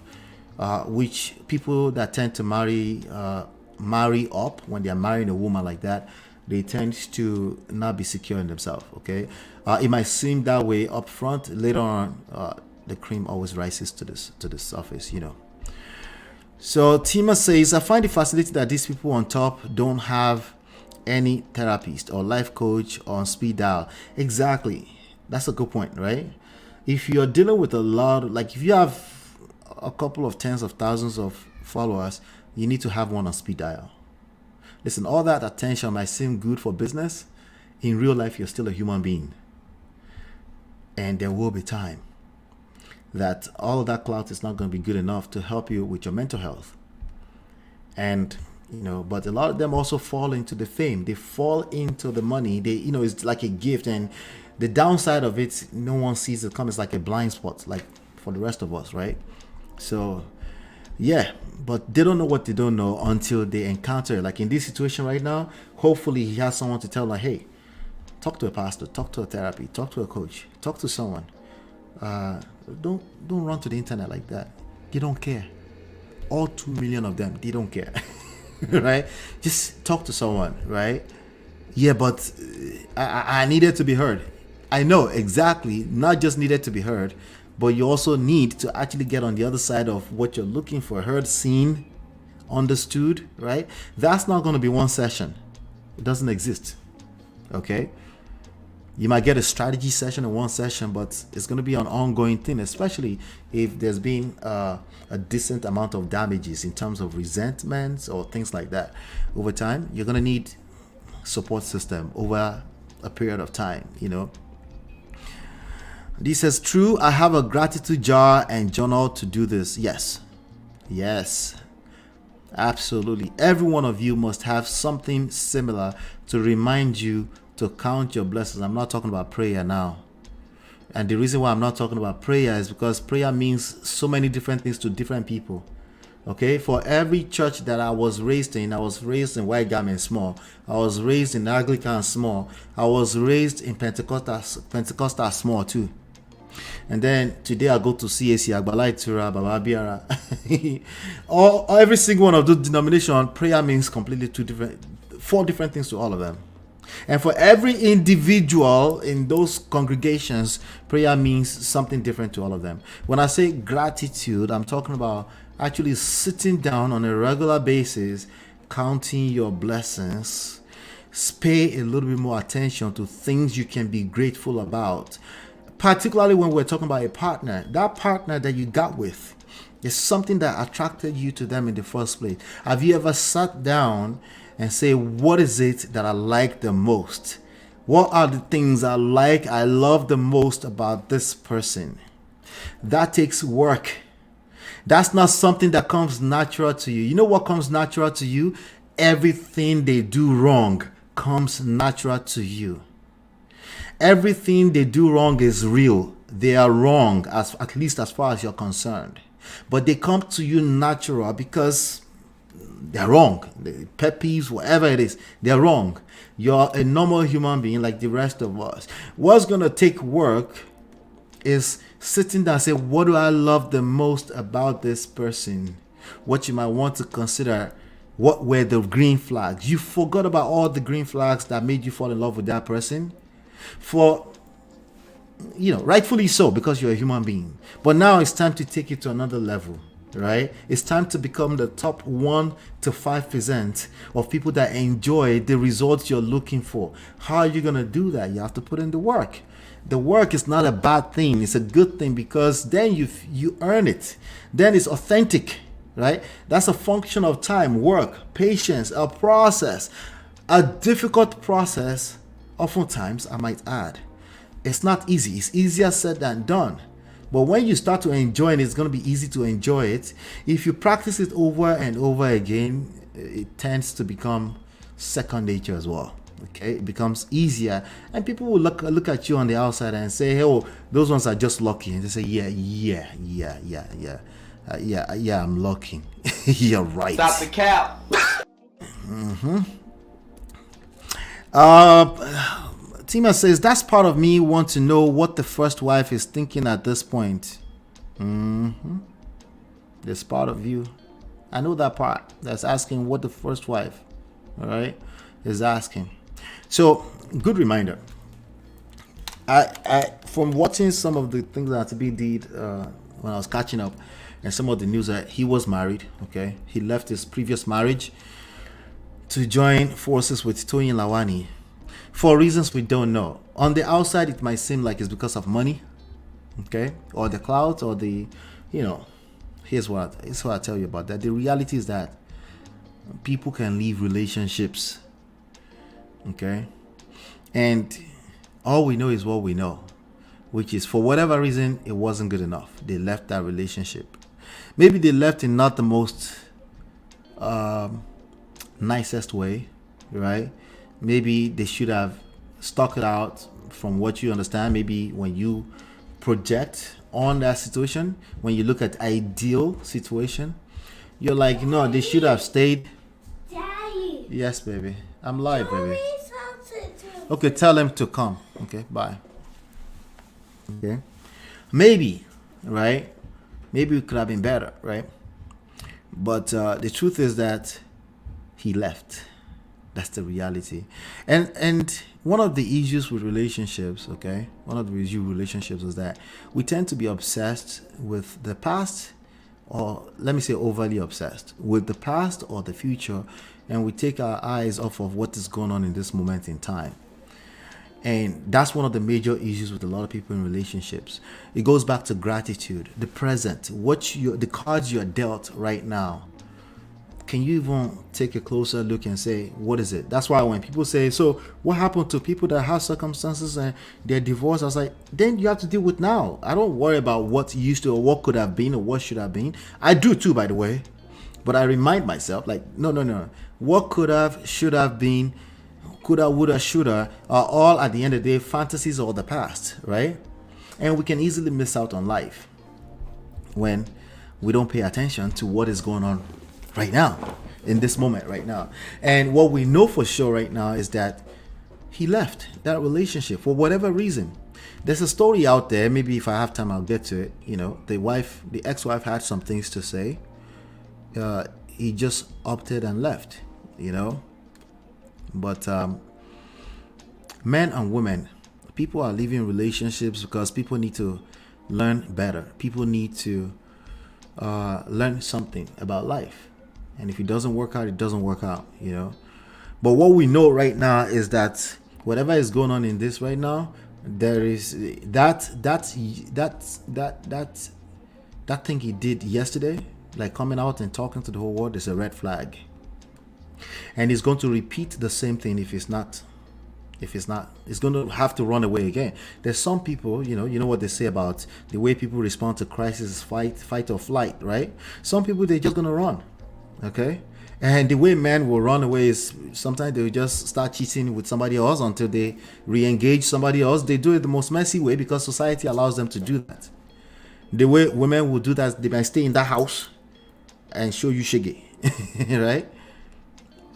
Which people that tend to marry up when they are marrying a woman like that, they tend to not be secure in themselves. Okay, it might seem that way up front. Later on, the cream always rises to the surface, you know. So Tima says, I find it fascinating that these people on top don't have any therapist or life coach on speed dial. Exactly, that's a good point, right? If you're dealing with a lot, like if you have a couple of tens of thousands of followers, you need to have one on speed dial. Listen, all that attention might seem good for business. In real life, you're still a human being, and there will be time that all of that clout is not going to be good enough to help you with your mental health. And you know, but a lot of them also fall into the fame. They fall into the money. They, you know, it's like a gift, and the downside of it, no one sees it come. It's like a blind spot, like for the rest of us, right? So yeah, but they don't know what they don't know until they encounter it. Like in this situation right now, hopefully he has someone to tell, like, hey, talk to a pastor, talk to a therapy, talk to a coach, talk to someone. Don't run to the internet like that. They don't care. All 2 million of them, they don't care. Right? Just talk to someone, right? Yeah, but I needed to be heard. I know, exactly. Not just needed to be heard, but you also need to actually get on the other side of what you're looking for. Heard, seen, understood, right? That's not going to be one session. It doesn't exist. Okay? You might get a strategy session in one session, but it's going to be an ongoing thing, especially if there's been a decent amount of damages in terms of resentments or things like that. Over time, you're going to need support system over a period of time, you know. This says, true, I have a gratitude jar and journal to do this. Yes, absolutely. Every one of you must have something similar to remind you to count your blessings. I'm not talking about prayer now. And the reason why I'm not talking about prayer is because prayer means so many different things to different people. Okay, for every church that I was raised in White Garment small. I was raised in Anglican small. I was raised in Pentecostal small too. And then today I go to CAC, Agbala Itura, Baba Biara. Every single one of those denominations, prayer means completely four different things to all of them. And for every individual in those congregations, prayer means something different to all of them. When I say gratitude, I'm talking about actually sitting down on a regular basis, counting your blessings, pay a little bit more attention to things you can be grateful about, particularly when we're talking about a partner. That partner that you got with is something that attracted you to them in the first place. Have you ever sat down and say, what is it that I like the most? What are the things I love the most about this person? That takes work. That's not something that comes natural to you. You know what comes natural to you? Everything they do wrong comes natural to you. Everything they do wrong is real. They are wrong, at least as far as you're concerned. But they come to you natural because they're wrong. The pet peeves, whatever it is, they're wrong. You're a normal human being like the rest of us. What's going to take work is sitting down and say, what do I love the most about this person? What you might want to consider, what were the green flags? You forgot about all the green flags that made you fall in love with that person. For, rightfully so, because you're a human being. But now it's time to take it to another level, right? It's time to become the top 1 to 5% of people that enjoy the results you're looking for. How are you going to do that? You have to put in the work. The work is not a bad thing. It's a good thing because then you earn it. Then it's authentic, right? That's a function of time, work, patience, a process, a difficult process. Oftentimes, I might add, it's not easy. It's easier said than done. But when you start to enjoy it, it's going to be easy to enjoy it. If you practice it over and over again, it tends to become second nature as well. Okay, it becomes easier, and people will look at you on the outside and say, "Hey, oh, those ones are just lucky," and they say, "Yeah, I'm lucky." You're right. Stop the cap. Tima says, that's part of me want to know what the first wife is thinking at this point. There's part of you. I know that part that's asking what the first wife, all right, is asking. So, good reminder. I from watching some of the things that Atibi did when I was catching up, and some of the news that he was married. Okay, he left his previous marriage to join forces with Toyin-Lawani for reasons we don't know. On the outside, it might seem like it's because of money, okay, or the clout, or the, here's what I tell you about that. The reality is that people can leave relationships, okay, and all we know is what we know, which is for whatever reason it wasn't good enough. They left that relationship. Maybe they left in not the most nicest way, right? Maybe they should have stuck it out. From what you understand, maybe when you project on that situation, when you look at ideal situation, you're like, no, they should have stayed. Daddy. Yes, baby. I'm live, Show baby. me something to Okay, tell him to come. Okay, bye. Okay. Maybe, right? Maybe it could have been better, right? But the truth is that he left. That's the reality. And one of the issues with relationships, okay, one of the issues with relationships is that we tend to be obsessed with the past, or let me say overly obsessed with the past or the future, and we take our eyes off of what is going on in this moment in time. And that's one of the major issues with a lot of people in relationships. It goes back to gratitude, the present, the cards you're dealt right now. Can you even take a closer look and say, what is it? That's why when people say, so what happened to people that have circumstances and they're divorced? I was like, then you have to deal with now. I don't worry about what used to or what could have been or what should have been. I do too, by the way. But I remind myself, like, no. What could have, should have been, coulda, woulda, shoulda are all at the end of the day fantasies of the past, right? And we can easily miss out on life when we don't pay attention to what is going on right now, in this moment right now. And what we know for sure right now is that he left that relationship for whatever reason. There's a story out there, maybe if I have time I'll get to it. The ex-wife had some things to say. He just opted and left, But men and women, people are leaving relationships because people need to learn better. People need to learn something about life. And if it doesn't work out, it doesn't work out, But what we know right now is that whatever is going on in this right now, there is that thing he did yesterday, like coming out and talking to the whole world, is a red flag. And he's going to repeat the same thing if it's not, it's going to have to run away again. There's some people, you know what they say about the way people respond to crisis, fight or flight, right? Some people, they're just going to run, okay? And the way men will run away is sometimes they will just start cheating with somebody else until they re-engage somebody else. They do it the most messy way because society allows them to do that. The way women will do that, they might stay in that house and show you shiggy, right?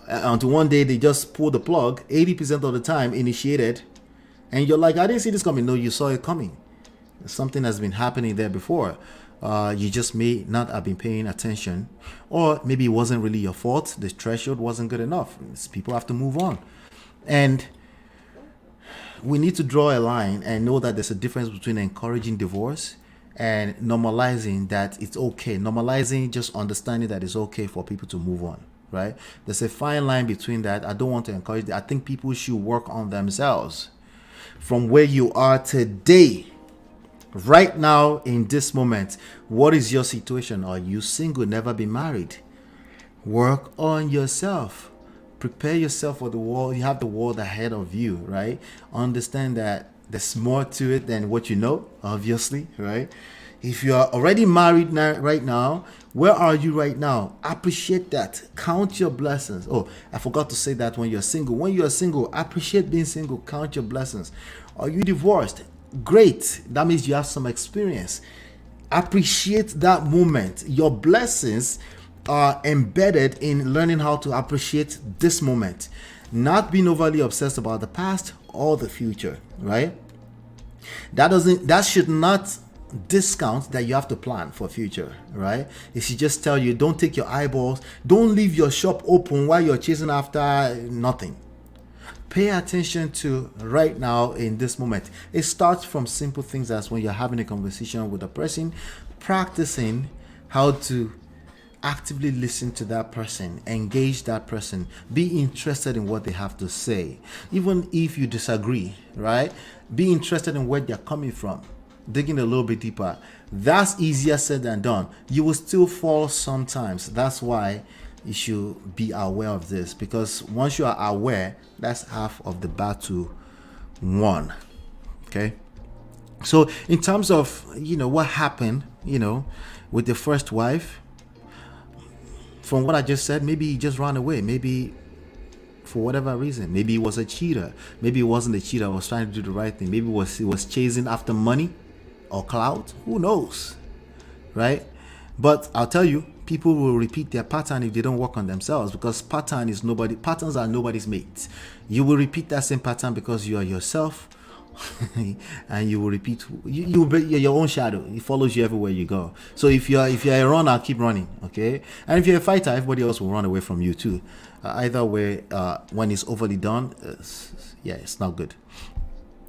Until one day they just pull the plug, 80% of the time initiated, and you're like, I didn't see this coming. No, you saw it coming. Something has been happening there before. You just may not have been paying attention, or maybe it wasn't really your fault. The threshold wasn't good enough. People have to move on. And we need to draw a line and know that there's a difference between encouraging divorce and normalizing that it's okay. Normalizing just understanding that it's okay for people to move on, right? There's a fine line between that. I don't want to encourage that. I think people should work on themselves. From where you are today, right now, in this moment, what is your situation? Are you single, never been married? Work on yourself. Prepare yourself for the world. You have the world ahead of you, right? Understand that there's more to it than what you know, obviously, right? If you are already married right now, where are you right now? Appreciate that. Count your blessings. Oh, I forgot to say that when you're single. When you're single, appreciate being single. Count your blessings. Are you divorced? Great. That means you have some experience. Appreciate that moment. Your blessings are embedded in learning how to appreciate this moment, not being overly obsessed about the past or the future, right? That should not discount that you have to plan for future, right? It should just tell you, don't take your eyeballs, don't leave your shop open while you're chasing after nothing. Pay attention to right now in this moment. It starts from simple things as when you're having a conversation with a person, practicing how to actively listen to that person, engage that person, be interested in what they have to say. Even if you disagree, right? Be interested in where they're coming from. Digging a little bit deeper. That's easier said than done. You will still fall sometimes. That's why you should be aware of this, because once you are aware, that's half of the battle won. Okay. So in terms of, what happened, with the first wife, from what I just said, maybe he just ran away. Maybe for whatever reason, maybe he was a cheater. Maybe he wasn't a cheater. Was trying to do the right thing. Maybe he was chasing after money or clout. Who knows, right? But I'll tell you, people will repeat their pattern if they don't work on themselves, because patterns are nobody's mate. You will repeat that same pattern because you are yourself, and you will repeat. You're your own shadow. It follows you everywhere you go. So if you're a runner, keep running, okay? And if you're a fighter, everybody else will run away from you too. Either way, when it's overly done, it's not good.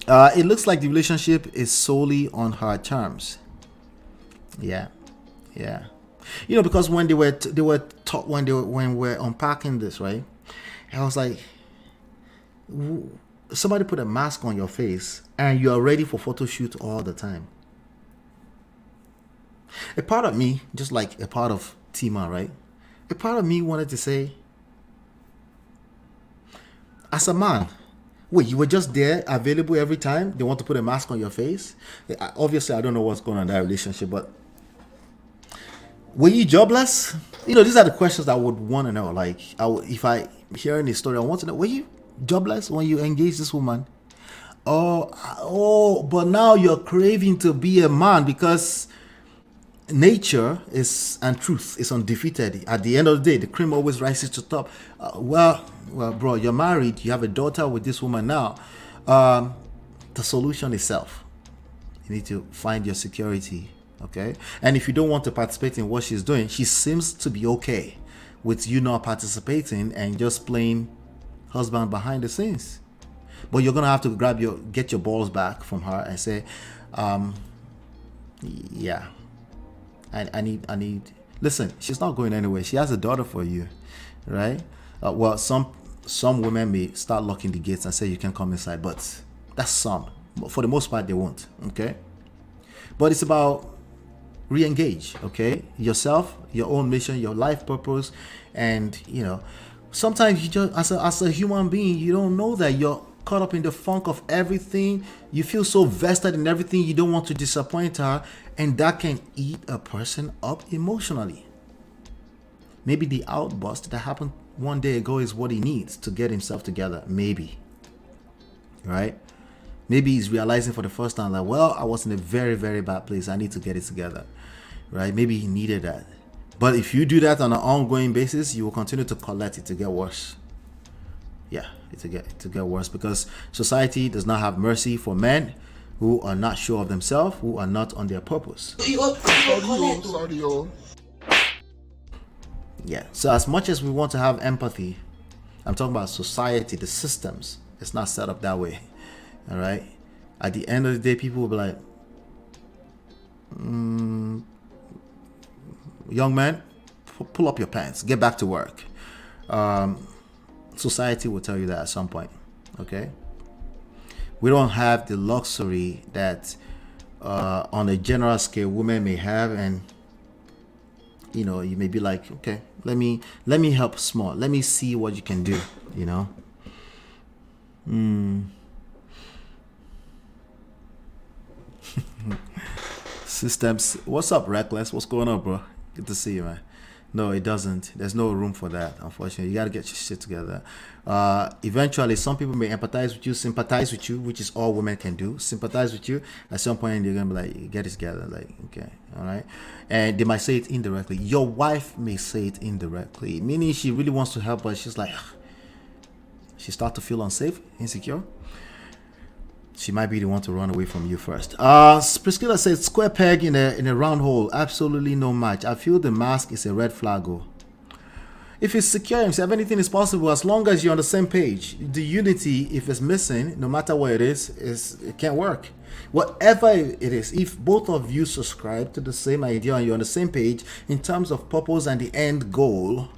It looks like the relationship is solely on her terms. Yeah. Because when they were taught, when we're unpacking this, right? I was like, somebody put a mask on your face and you are ready for photo shoot all the time. A part of me, just like a part of Tima, right? A part of me wanted to say, as a man, wait, you were just there, available every time they want to put a mask on your face? Obviously, I don't know what's going on in that relationship, but were you jobless? These are the questions I would want to know. Like, if I hearing this story, I want to know, were you jobless when you engaged this woman? But now you're craving to be a man because nature and truth is undefeated. At the end of the day, the cream always rises to the top. Well, bro, you're married. You have a daughter with this woman now. The solution is self. You need to find your security. Okay, and if you don't want to participate in what she's doing, she seems to be okay with you not participating and just playing husband behind the scenes. But you're gonna have to get your balls back from her and say, yeah, I need. Listen, she's not going anywhere. She has a daughter for you, right? some women may start locking the gates and say you can come inside, but that's some. For the most part, they won't. Okay, but it's about re-engage. Okay, yourself, your own mission, your life purpose, and sometimes you just as a human being, you don't know that you're caught up in the funk of everything. You feel so vested in everything, you don't want to disappoint her, and that can eat a person up emotionally. Maybe the outburst that happened one day ago is what he needs to get himself together. Maybe, right? Maybe he's realizing for the first time that, well, I was in a very, very bad place, I need to get it together, right? Maybe he needed that. But if you do that on an ongoing basis, you will continue to collect it to get worse. Yeah, to get worse, because society does not have mercy for men who are not sure of themselves, who are not on their purpose. Yeah, so as much as we want to have empathy, I'm talking about society, the systems. It's not set up that way. All right. At the end of the day, people will be like, young man, pull up your pants, get back to work. Society will tell you that at some point. Okay. We don't have the luxury that on a general scale women may have, and you may be like, okay, let me help small, let me see what you can do. Systems. What's up, Reckless? What's going on, bro? Good to see you, man. No, it doesn't. There's no room for that, unfortunately. You got to get your shit together. Eventually, some people may empathize with you, sympathize with you, which is all women can do. Sympathize with you. At some point, they're going to be like, get it together. Like, okay, all right? And they might say it indirectly. Your wife may say it indirectly, meaning she really wants to help, but she's like, she starts to feel unsafe, insecure. She might be the one to run away from you first. Priscilla says, square peg in a round hole. Absolutely no match. I feel the mask is a red flag. If it's secure himself, anything is possible as long as you're on the same page. The unity, if it's missing, no matter what it is it can't work. Whatever it is, if both of you subscribe to the same idea and you're on the same page in terms of purpose and the end goal,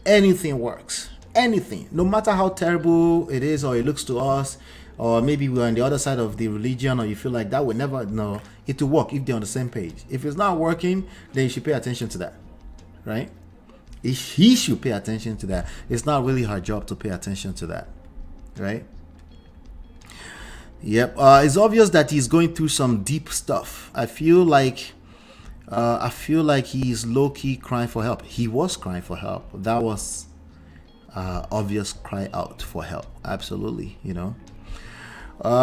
anything works. Anything. No matter how terrible it is or it looks to us, or maybe we're on the other side of the religion, or you feel like that would never, no, it will work if they're on the same page. If it's not working, then you should pay attention to that, right? He should pay attention to that. It's not really her job to pay attention to that, right? Yep. It's obvious that he's going through some deep stuff. I feel like he's low-key crying for help. He was crying for help. That was obvious cry out for help. Absolutely,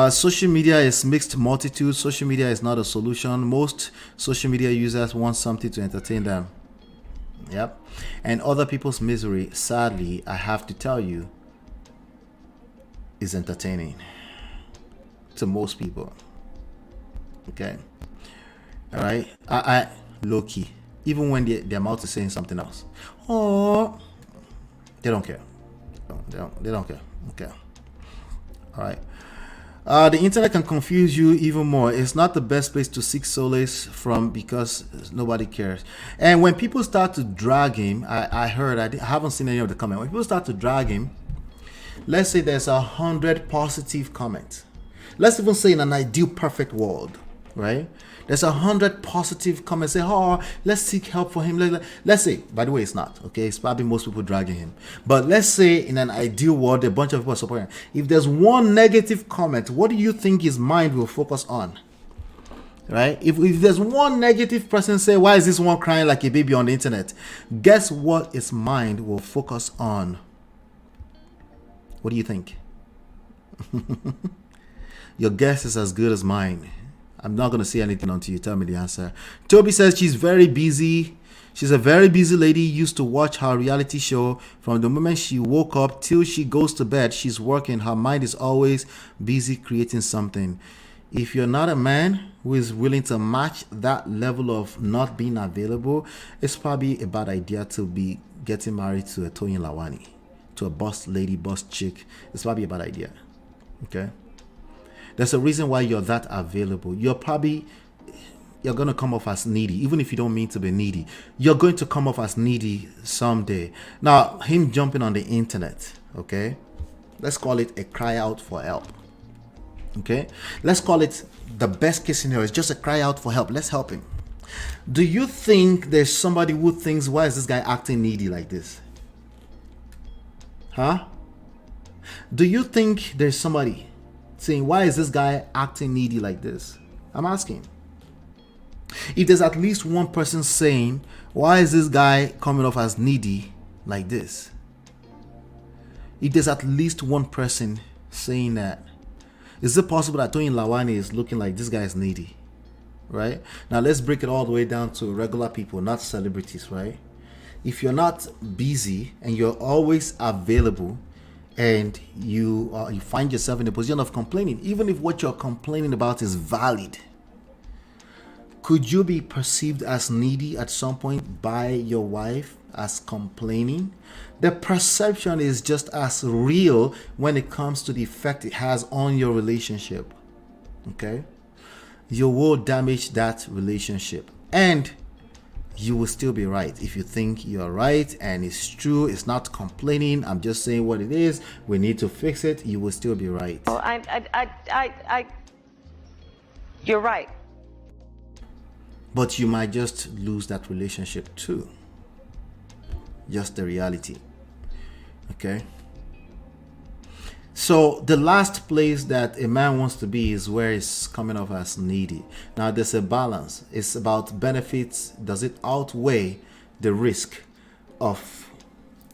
social media is mixed multitude. Social media is not a solution. Most social media users want something to entertain them. Yep. And other people's misery, sadly, I have to tell you, is entertaining to most people. Okay. All right. I low key, even when their mouth is saying something else. Oh, they don't care. They don't care. Okay. All right. The internet can confuse you even more. It's not the best place to seek solace from because nobody cares. And when people start to drag him, I haven't seen any of the comments. When people start to drag him, let's say there's 100 positive comments. Let's even say in an ideal perfect world, right? There's 100 positive comments. Say, oh, let's seek help for him. Let's say, by the way, it's not, okay? It's probably most people dragging him. But let's say in an ideal world, a bunch of people are supporting him. If there's one negative comment, what do you think his mind will focus on? Right? If there's one negative person say, why is this one crying like a baby on the internet? Guess what his mind will focus on? What do you think? Your guess is as good as mine. I'm not going to say anything until you tell me the answer. Toby says she's very busy. She's a very busy lady, used to watch her reality show. From the moment she woke up till she goes to bed, she's working. Her mind is always busy creating something. If you're not a man who is willing to match that level of not being available, it's probably a bad idea to be getting married to a Toyin-Lawani, to a boss lady, boss chick. It's probably a bad idea. Okay? There's a reason why you're that available. You're going to come off as needy, even if you don't mean to be needy. You're going to come off as needy someday. Now, him jumping on the internet, Okay, let's call it a cry out for help. Okay, let's call it the best case scenario. It's just a cry out for help. Let's help him. Do you think there's somebody who thinks, why is this guy acting needy like this? Huh? Do you think there's somebody saying, why is this guy acting needy like this? I'm asking. If there's at least one person saying, why is this guy coming off as needy like this? If there's at least one person saying that, is it possible that Toyin-Lawani is looking like this guy is needy? Right? Now let's break it all the way down to regular people, not celebrities, right? If you're not busy and you're always available and you find yourself in a position of complaining, even if what you're complaining about is valid, could you be perceived as needy at some point by your wife as complaining? The perception is just as real when it comes to the effect it has on your relationship. Okay? You will damage that relationship, and you will still be right if you think you're right and it's true. It's not complaining. I'm just saying what it is. We need to fix it. You will still be right. Well, you're right. But you might just lose that relationship too. Just the reality. Okay? So the last place that a man wants to be is where he's coming off as needy. Now there's a balance. It's about benefits. Does it outweigh the risk of,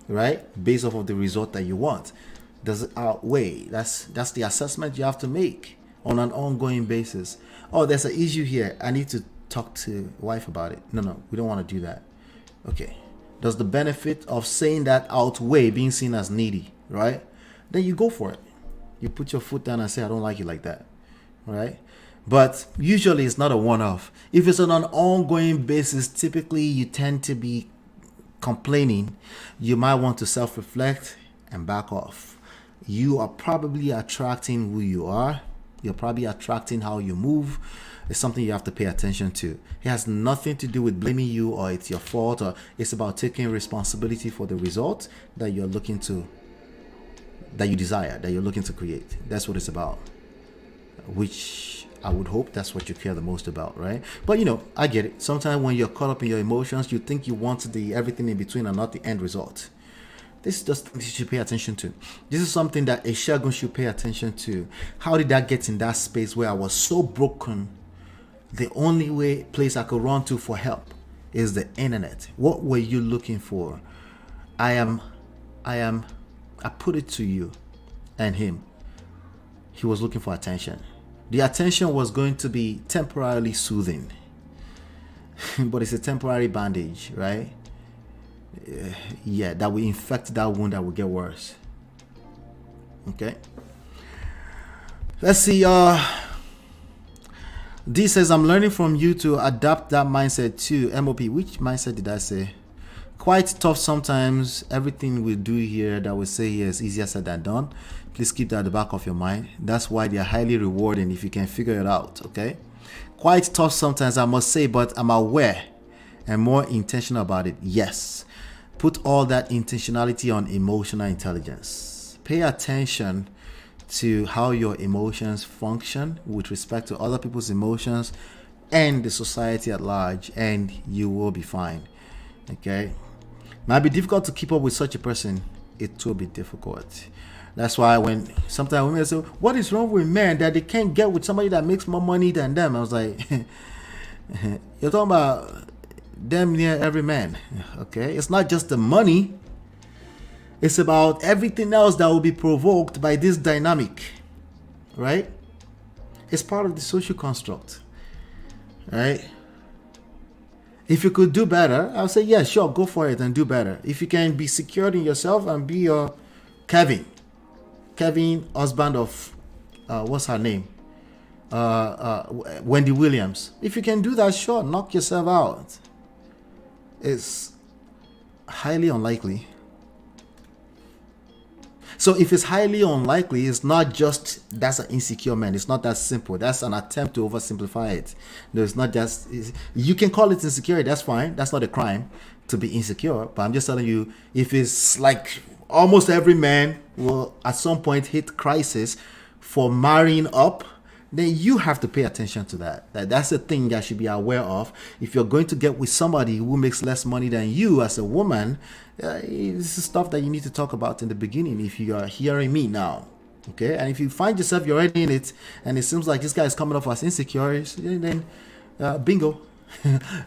right? Based off of the result that you want. Does it outweigh? That's the assessment you have to make on an ongoing basis. Oh, there's an issue here. I need to talk to wife about it. No, we don't want to do that. Okay. Does the benefit of saying that outweigh being seen as needy, right? Then you go for it. You put your foot down and say, I don't like it like that, right? But usually it's not a one-off. If it's on an ongoing basis, typically you tend to be complaining. You might want to self-reflect and back off. You are probably attracting who you are. You're probably attracting how you move. It's something you have to pay attention to. It has nothing to do with blaming you or it's your fault, or it's about taking responsibility for the result that you're looking to, that you desire, that you're looking to create. That's what it's about. Which I would hope that's what you care the most about, right? But I get it. Sometimes when you're caught up in your emotions, you think you want the everything in between and not the end result. This is just something you should pay attention to. This is something that a Segun should pay attention to. How did I get in that space where I was so broken? The only place I could run to for help is the internet. What were you looking for? I put it to you and him. He was looking for attention. The attention was going to be temporarily soothing. But it's a temporary bandage, right? Yeah, that will infect that wound that will get worse. Okay. Let's see. D says, I'm learning from you to adapt that mindset to MOP. Which mindset did I say? Quite tough sometimes. Everything we do here that we say here is easier said than done. Please keep that at the back of your mind. That's why they are highly rewarding if you can figure it out. Okay. Quite tough sometimes, I must say, but I'm aware and more intentional about it. Yes. Put all that intentionality on emotional intelligence. Pay attention to how your emotions function with respect to other people's emotions and the society at large, and you will be fine. Okay. Might be difficult to keep up with such a person. It will be difficult. That's why when sometimes women say, what is wrong with men that they can't get with somebody that makes more money than them? I was like, you're talking about damn near every man. Okay. It's not just the money. It's about everything else that will be provoked by this dynamic, right? It's part of the social construct, right? If you could do better, I'll say, yeah, sure, go for it and do better. If you can be secured in yourself and be your Kevin, husband of, what's her name? Wendy Williams. If you can do that, sure, knock yourself out. It's highly unlikely. So if it's highly unlikely, it's not just that's an insecure man. It's not that simple. That's an attempt to oversimplify it. No, it's not just, you can call it insecurity. That's fine. That's not a crime to be insecure. But I'm just telling you, if it's like almost every man will at some point hit crisis for marrying up. Then you have to pay attention to that. That's the thing that you should be aware of. If you're going to get with somebody who makes less money than you as a woman, this is stuff that you need to talk about in the beginning if you are hearing me now. Okay? And if you find yourself, you're already in it, and it seems like this guy is coming off as insecure, then bingo.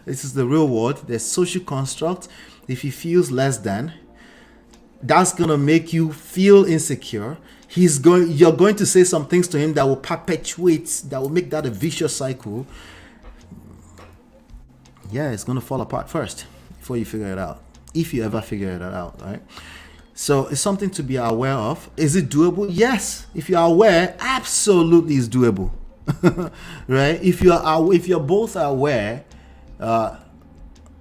This is the real world. There's social construct. If he feels less than, that's going to make you feel insecure. You're going to say some things to him that will perpetuate, that will make that a vicious cycle. Yeah, it's going to fall apart first before you figure it out. If you ever figure it out, right? So it's something to be aware of. Is it doable? Yes. If you are aware, absolutely it's doable. Right? If you're both aware,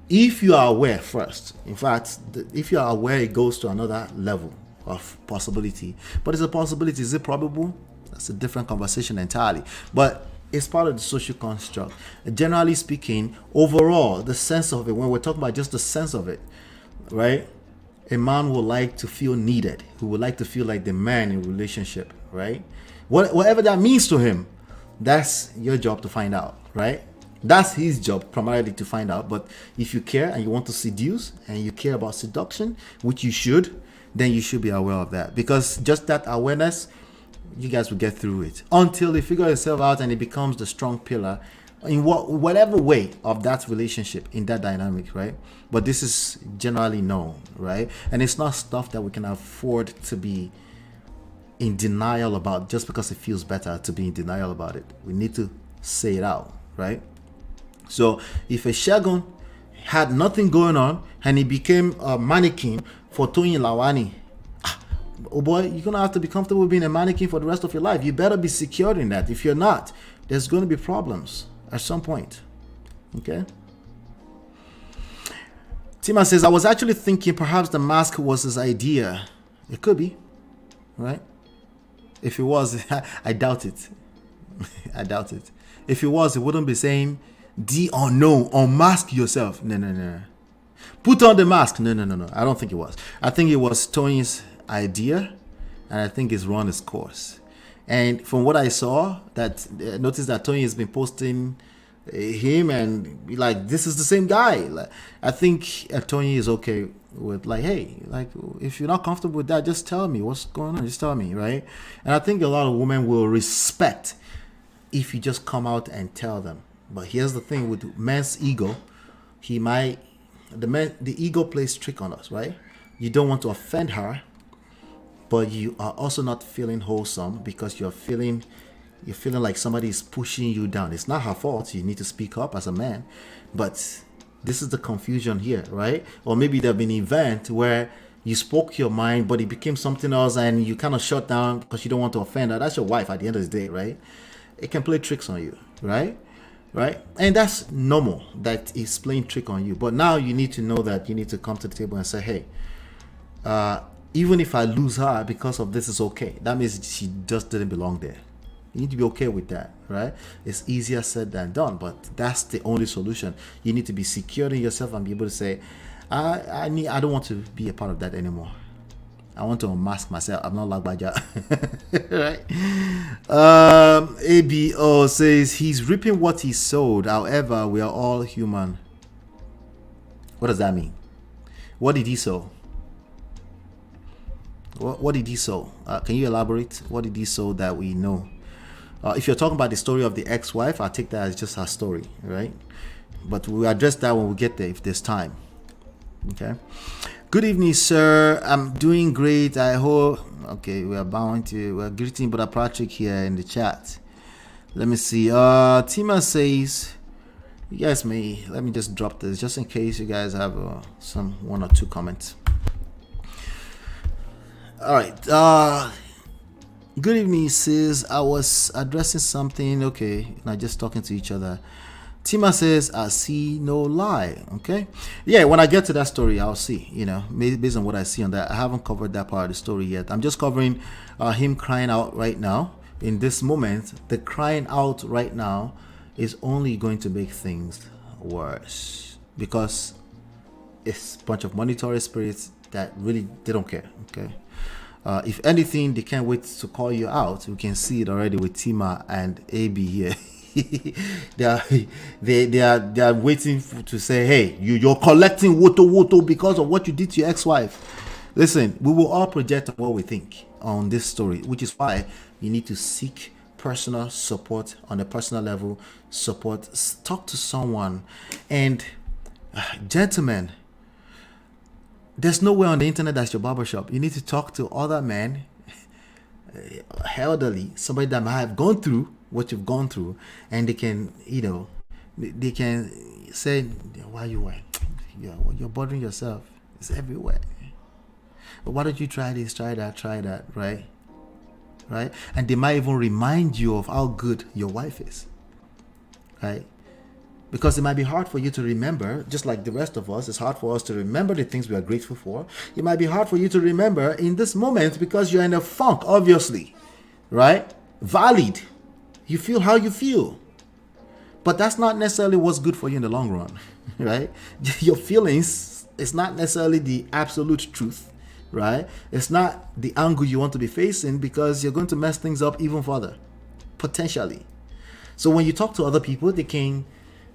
if you are aware first, in fact, if you are aware, it goes to another level of possibility. But it's a possibility. Is it probable? That's a different conversation entirely. But it's part of the social construct. Generally speaking, overall, the sense of it, when we're talking about just the sense of it, right? A man would like to feel needed. He would like to feel like the man in a relationship, right? Whatever that means to him, that's your job to find out, right? That's his job primarily to find out. But if you care and you want to seduce and you care about seduction, which you should, then you should be aware of that, because just that awareness, you guys will get through it until you figure yourself out and it becomes the strong pillar in whatever way of that relationship, in that dynamic, right? But this is generally known, right? And it's not stuff that we can afford to be in denial about just because it feels better to be in denial about it. We need to say it out, right? So if a Segun had nothing going on and he became a mannequin for Toyin-Lawani, oh boy, you're gonna have to be comfortable being a mannequin for the rest of your life. You better be secured in that. If you're not, there's going to be problems at some point. Okay. Tima says, I was actually thinking perhaps the mask was his idea. It could be, right? If it was, I doubt it. I doubt it. If it was, it wouldn't be saying the unknown, unmask yourself. No. Put on the mask. No. I don't think it was. I think it was Tony's idea, and I think it's run its course. And from what I saw, notice that Tony has been posting him, and like, this is the same guy. Like, I think Tony is okay with, like, hey, like, if you're not comfortable with that, just tell me what's going on. Just tell me, right? And I think a lot of women will respect if you just come out and tell them. But here's the thing with men's ego: the ego plays trick on us, right? You don't want to offend her, but you are also not feeling wholesome because you're feeling like somebody is pushing you down. It's not her fault. You need to speak up as a man, but this is the confusion here, right? Or maybe there've been an event where you spoke your mind, but it became something else, and you kind of shut down because you don't want to offend her. That's your wife at the end of the day, right? It can play tricks on you, right? And that's normal that it's playing trick on you. But now you need to know that you need to come to the table and say, hey, even if I lose her because of this, is okay. That means she just didn't belong there. You need to be okay with that, right? It's easier said than done, but that's the only solution. You need to be secure in yourself and be able to say, I don't want to be a part of that anymore. I want to unmask myself. I'm not like Baja. Right? ABO says he's reaping what he sowed. However, we are all human. What does that mean? What did he sow? What did he sow? Can you elaborate? What did he sow that we know? If you're talking about the story of the ex-wife, I'll take that as just her story, right? But we'll address that when we get there, if there's time. Okay. Good evening, sir. I'm doing great. I hope. Okay, we're greeting Brother Patrick here in the chat. Let me see. Tima says, you guys may, let me just drop this just in case you guys have one or two comments. All right. Good evening, sis. I was addressing something. Okay, not just talking to each other. Tima says, I see no lie. Okay. Yeah, when I get to that story, I'll see, maybe based on what I see on that. I haven't covered that part of the story yet. I'm just covering him crying out right now. In this moment, the crying out right now is only going to make things worse, because it's a bunch of monitory spirits that really they don't care. Okay. If anything, they can't wait to call you out. We can see it already with Tima and AB here. they are waiting to say, hey, you're collecting woto because of what you did to your ex-wife. Listen, we will all project what we think on this story, which is why you need to seek personal support on a personal level. Talk to someone. And gentlemen, there's nowhere on the internet that's your barbershop. You need to talk to other men, elderly, somebody that might have gone through what you've gone through, and they can, they can say, why you were, you're bothering yourself. It's everywhere. But why don't you try this, try that, right? Right? And they might even remind you of how good your wife is, right? Because it might be hard for you to remember, just like the rest of us. It's hard for us to remember the things we are grateful for. It might be hard for you to remember in this moment because you're in a funk, obviously, right? Valid. You feel how you feel. But that's not necessarily what's good for you in the long run, right? Your feelings is not necessarily the absolute truth, right? It's not the angle you want to be facing because you're going to mess things up even further, potentially. So when you talk to other people, they can,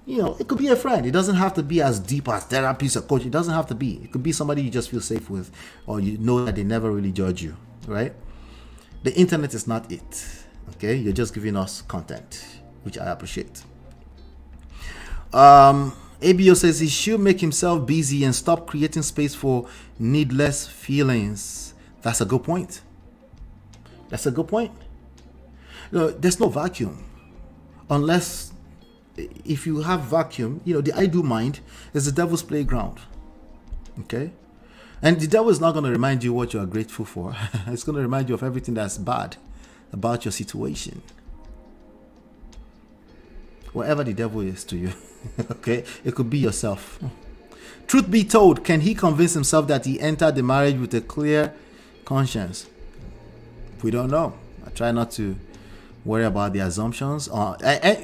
it could be a friend. It doesn't have to be as deep as therapist or coach. It doesn't have to be. It could be somebody you just feel safe with, or you know that they never really judge you, right? The internet is not it, okay? You're just giving us content, which I appreciate. ABO says he should make himself busy and stop creating space for needless feelings. That's a good point. There's no vacuum. Unless, if you have vacuum, the I do mind is the devil's playground. Okay? And the devil is not going to remind you what you are grateful for. It's going to remind you of everything that's bad about your situation. Whatever the devil is to you. Okay? It could be yourself. Truth be told, can he convince himself that he entered the marriage with a clear conscience? We don't know. I try not to worry about the assumptions.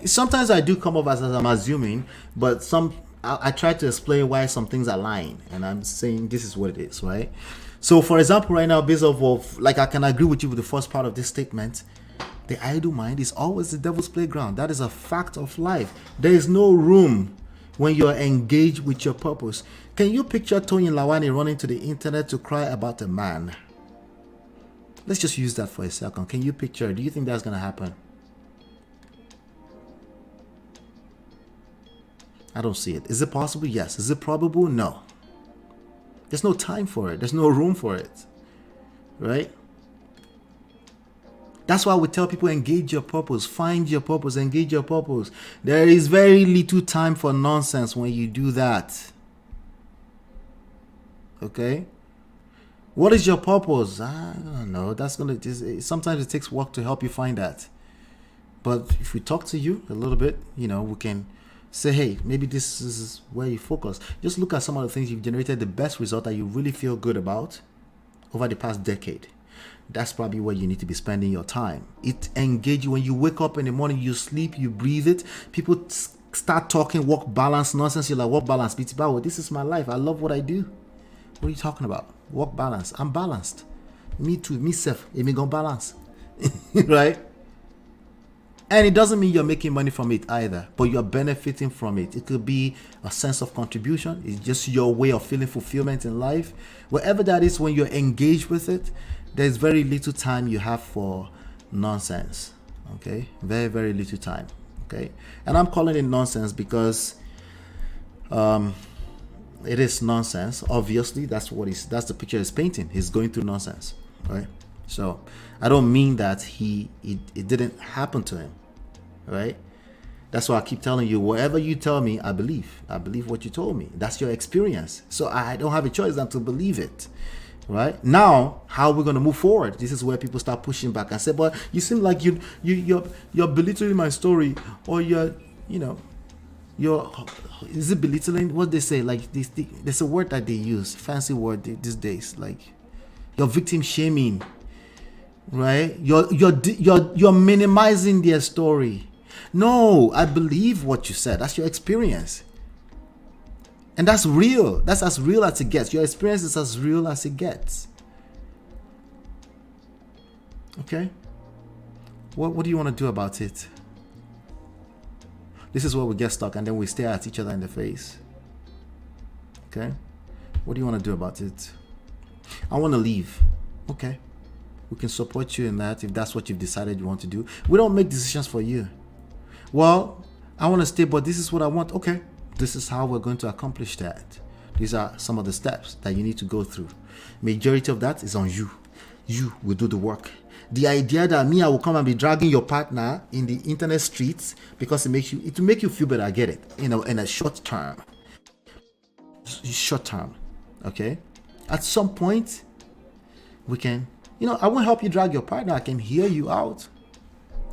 Sometimes I do come off as I'm assuming, but I try to explain why some things are lying, and I'm saying this is what it is, right? So, for example, right now, based off of, like, I can agree with you with the first part of this statement. The idle mind is always the devil's playground. That is a fact of life. There is no room when you are engaged with your purpose. Can you picture Toyin-Lawani running to the internet to cry about a man? Let's just use that for a second. Can you picture? Do you think that's going to happen? I don't see it. Is it possible? Yes. Is it probable? No. There's no time for it. There's no room for it. Right? That's why we tell people engage your purpose. Find your purpose. Engage your purpose. There is very little time for nonsense when you do that. Okay? What is your purpose? I don't know. Sometimes it takes work to help you find that. But if we talk to you a little bit, we can say, hey, maybe this is where you focus. Just look at some of the things you've generated the best result that you really feel good about over the past decade. That's probably where you need to be spending your time. It engages you. When you wake up in the morning, you sleep, you breathe it. People start talking work balance nonsense. You're like, work balance? This is my life. I love what I do. What are you talking about? Work balance. I'm balanced. Me too. Me self. Me gonna balance. Right? And it doesn't mean you're making money from it either, but you're benefiting from it. It could be a sense of contribution. It's just your way of feeling fulfillment in life. Whatever that is, when you're engaged with it, there's very little time you have for nonsense. Okay? Very, very little time. Okay? And I'm calling it nonsense because it is nonsense. Obviously, that's the picture he's painting. He's going through nonsense. Right? So I don't mean that it didn't happen to him, right? That's why I keep telling you, whatever you tell me, I believe what you told me. That's your experience. So I don't have a choice than to believe it, right? Now, how are we going to move forward? This is where people start pushing back and say, but you seem like you're belittling my story, or you're is it belittling? What they say, like there's a word that they use, fancy word these days, like you're victim shaming. Right? You're minimizing their story. No, I believe what you said. That's your experience. And that's real. That's as real as it gets. Your experience is as real as it gets. Okay? What do you want to do about it? This is where we get stuck and then we stare at each other in the face. Okay? What do you want to do about it? I want to leave. Okay. We can support you in that if that's what you've decided you want to do. We don't make decisions for you. Well, I want to stay, but this is what I want. Okay. This is how we're going to accomplish that. These are some of the steps that you need to go through. Majority of that is on you. You will do the work. The idea that I will come and be dragging your partner in the internet streets because it will make you feel better. I get it. In a short term. Okay. At some point, we can, I won't help you drag your partner. I can hear you out,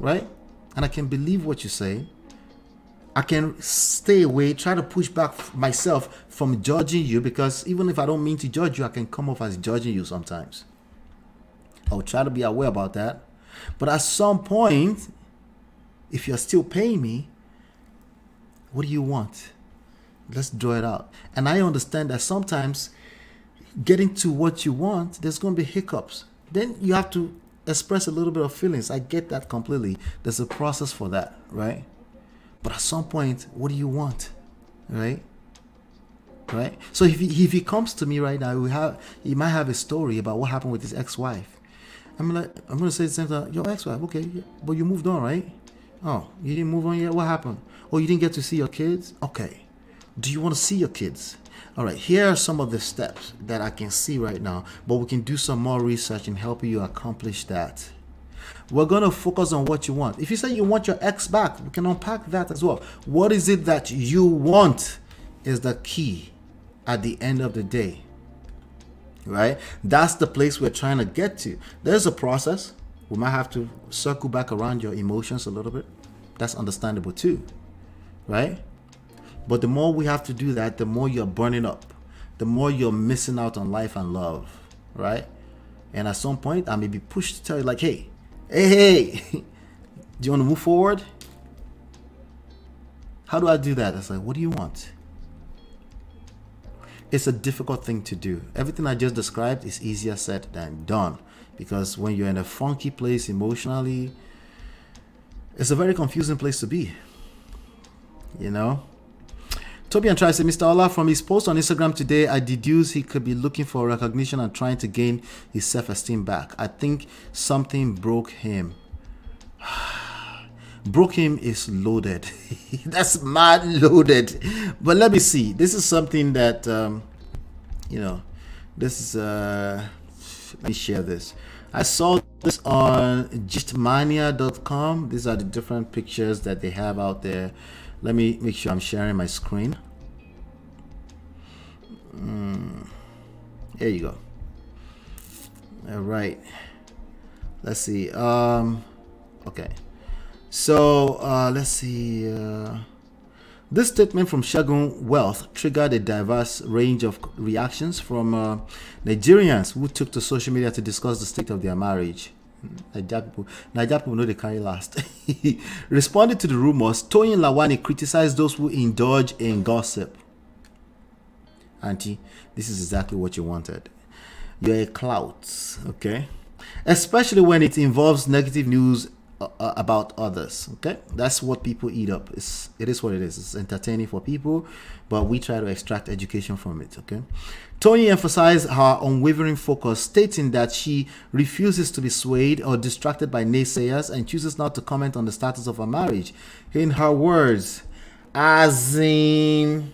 right? And I can believe what you say. I can stay away, try to push back myself from judging you, because even if I don't mean to judge you, I can come off as judging you sometimes. I'll try to be aware about that. But at some point, if you're still paying me, what do you want? Let's draw it out. And I understand that sometimes getting to what you want, there's going to be hiccups. Then you have to express a little bit of feelings. I get that completely. There's a process for that, right? But at some point, what do you want, right? Right? So if he comes to me right now, he might have a story about what happened with his ex-wife. I'm going to say the same thing. Your ex-wife, okay, but you moved on, right? Oh, you didn't move on yet? What happened? Oh, you didn't get to see your kids? Okay. Do you want to see your kids? All right, here are some of the steps that I can see right now, but we can do some more research in helping you accomplish that. We're going to focus on what you want. If you say you want your ex back, we can unpack that as well. What is it that you want is the key at the end of the day, right? That's the place we're trying to get to. There's a process. We might have to circle back around your emotions a little bit. That's understandable too, right? But the more we have to do that, the more you're burning up, the more you're missing out on life and love, right? And at some point, I may be pushed to tell you like, hey, do you want to move forward? How do I do that? It's like, what do you want? It's a difficult thing to do. Everything I just described is easier said than done, because when you're in a funky place emotionally, it's a very confusing place to be, Toby and Try said, Mr. Ola, from his post on Instagram today, I deduce he could be looking for recognition and trying to gain his self-esteem back. I think something broke him. Broke him is loaded. That's mad loaded. But let me see. This is something that, this is, let me share this. I saw this on gistmania.com. These are the different pictures that they have out there. Let me make sure I'm sharing my screen. Here you go. All right. Let's see. Okay. So let's see. This statement from Segun Wealth triggered a diverse range of reactions from Nigerians who took to social media to discuss the state of their marriage. Nigeria people know they carry last. Responding to the rumors, Toyin-Lawani criticized those who indulge in gossip. Auntie, this is exactly what you wanted. You're a clout, okay? Especially when it involves negative news about others, okay? That's what people eat up. It is what it is. It's entertaining for people, but we try to extract education from it, okay? Tony emphasized her unwavering focus, stating that she refuses to be swayed or distracted by naysayers and chooses not to comment on the status of her marriage. In her words, as in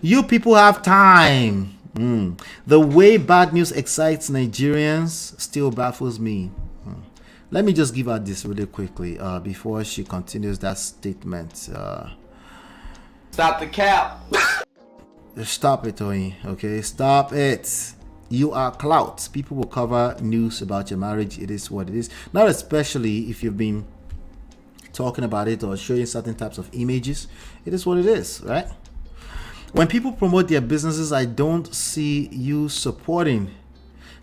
you people have time. The way bad news excites Nigerians still baffles me. Let me just give her this really quickly before she continues that statement. Stop the cap. Stop it, Toyin. Okay, stop it. You are clout. People will cover news about your marriage. It is what it is. Not especially if you've been talking about it or showing certain types of images. It is what it is, right? When people promote their businesses, I don't see you supporting.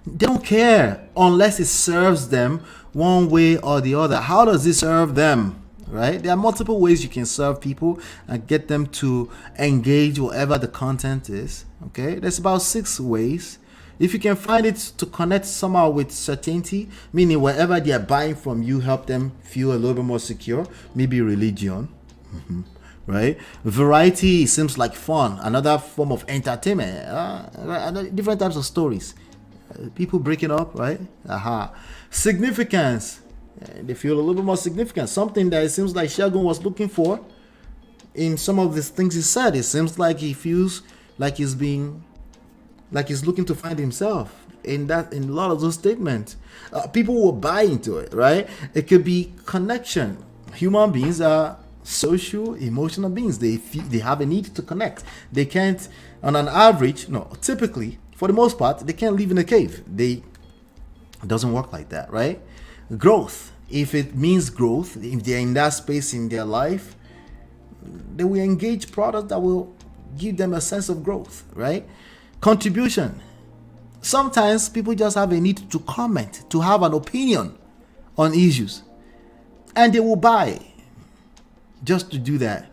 They don't care unless it serves them one way or the other. How does it serve them? right? There are multiple ways you can serve people and get them to engage whatever the content is. Okay, there's about 6 ways. If you can find it to connect somehow with certainty, meaning wherever they are buying from you, help them feel a little bit more secure, maybe religion, right? Variety seems like fun, another form of entertainment, different types of stories, people breaking up, right? Significance, they feel a little bit more significant, something that it seems like Segun was looking for in some of the things he said. It seems like he feels like he's looking to find himself in a lot of those statements. People will buy into it, right? It could be connection. Human beings are social, emotional beings. They have a need to connect. They can't, on an average, typically, for the most part, they can't live in a cave. It doesn't work like that, right? Growth. If it means growth, if they're in that space in their life, they will engage products that will give them a sense of growth, right? Contribution. Sometimes people just have a need to comment, to have an opinion on issues, and they will buy just to do that.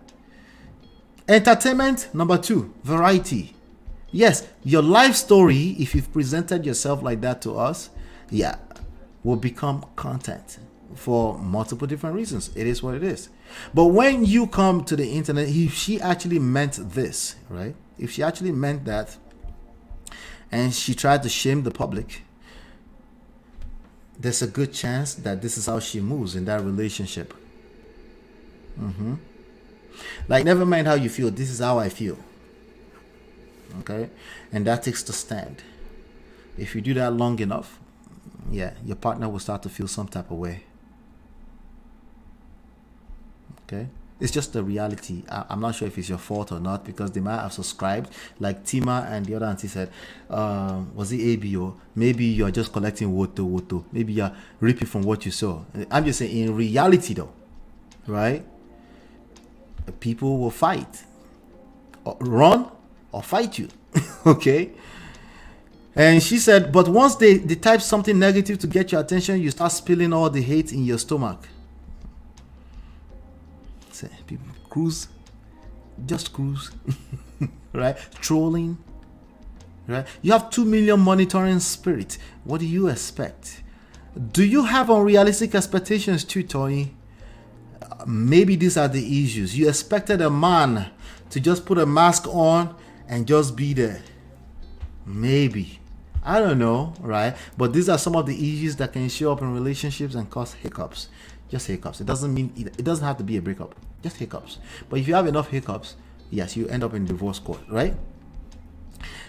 Entertainment, number 2, variety. Yes, your life story, if you've presented yourself like that to us, will become content for multiple different reasons. It is what it is. But when you come to the internet, if she actually meant this, right? If she actually meant that, and she tried to shame the public, there's a good chance that this is how she moves in that relationship. Like, never mind how you feel, this is how I feel. Okay? And that takes the stand. If you do that long enough, your partner will start to feel some type of way. Okay? It's just the reality. I'm not sure if it's your fault or not, because they might have subscribed. Like Tima and the other auntie said, was it ABO? Maybe you're just collecting woto. Maybe you're reaping from what you saw. I'm just saying, in reality though, right? People will fight. Or run or fight you. Okay? And she said, but once they type something negative to get your attention, you start spilling all the hate in your stomach. People cruise, just cruise. Right? Trolling, right? You have 2 million monitoring spirit. What do you expect? Do you have unrealistic expectations too, Toyin? Maybe these are the issues. You expected a man to just put a mask on and just be there. Maybe. I don't know, right? But these are some of the issues that can show up in relationships and cause hiccups. Just hiccups. It doesn't have to be a breakup. Just hiccups. But if you have enough hiccups, yes, you end up in divorce court, right?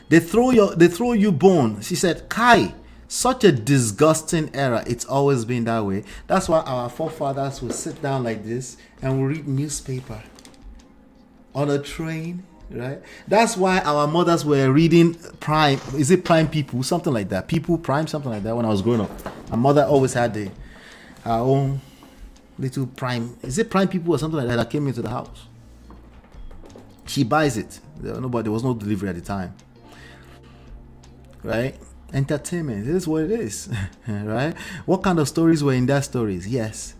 They throw you bone. She said, Kai, such a disgusting era. It's always been that way. That's why our forefathers would sit down like this and would read newspaper on a train, right? That's why our mothers were reading Prime. Is it Prime People? Something like that. People Prime, something like that. When I was growing up, my mother always had her own little Prime. Is it Prime People or something like that came into the house? She buys it. There was no delivery at the time, right? Entertainment. This is what it is. Right? What kind of stories were in that stories? Yes,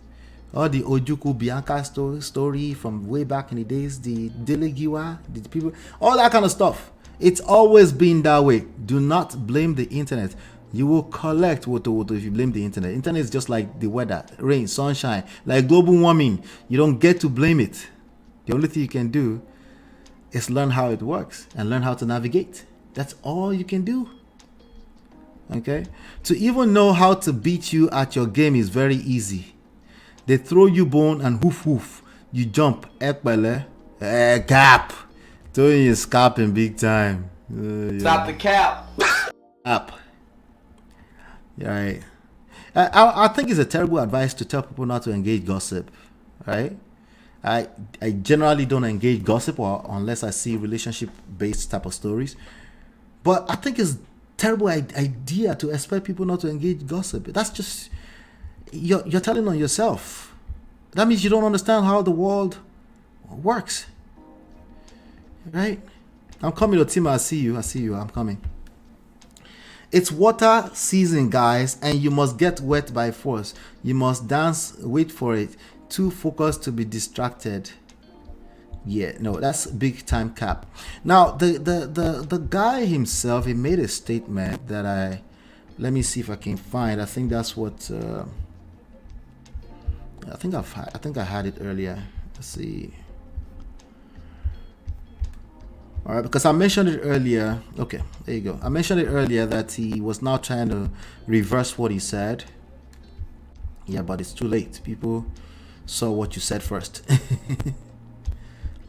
all the Ojuku Bianca story from way back in the days, the Delegiwa, the people, all that kind of stuff. It's always been that way. Do not blame the internet. You will collect woto if you blame the internet. Internet is just like the weather, rain, sunshine, like global warming. You don't get to blame it. The only thing you can do is learn how it works and learn how to navigate. That's all you can do. Okay? To even know how to beat you at your game is very easy. They throw you bone and hoof hoof. You jump. Ekbele. Cap. Toyin is capping big time. Stop the cap. Up. Right. I think it's a terrible advice to tell people not to engage gossip, right? I generally don't engage gossip unless I see relationship-based type of stories. But I think it's a terrible idea to expect people not to engage gossip. That's just, you're telling on yourself. That means you don't understand how the world works, right? I'm coming to Tima. I see you. I'm coming. It's water season, guys, and you must get wet by force. You must dance, wait for it. too focused to be distracted. Yeah, no, that's big time cap. Now the guy himself, he made a statement that let me see if I can find. I think that's what I think I had it earlier. Let's see. All right, because I mentioned it earlier. Okay, there you go. I mentioned it earlier that he was now trying to reverse what he said. Yeah, but it's too late. People saw what you said first.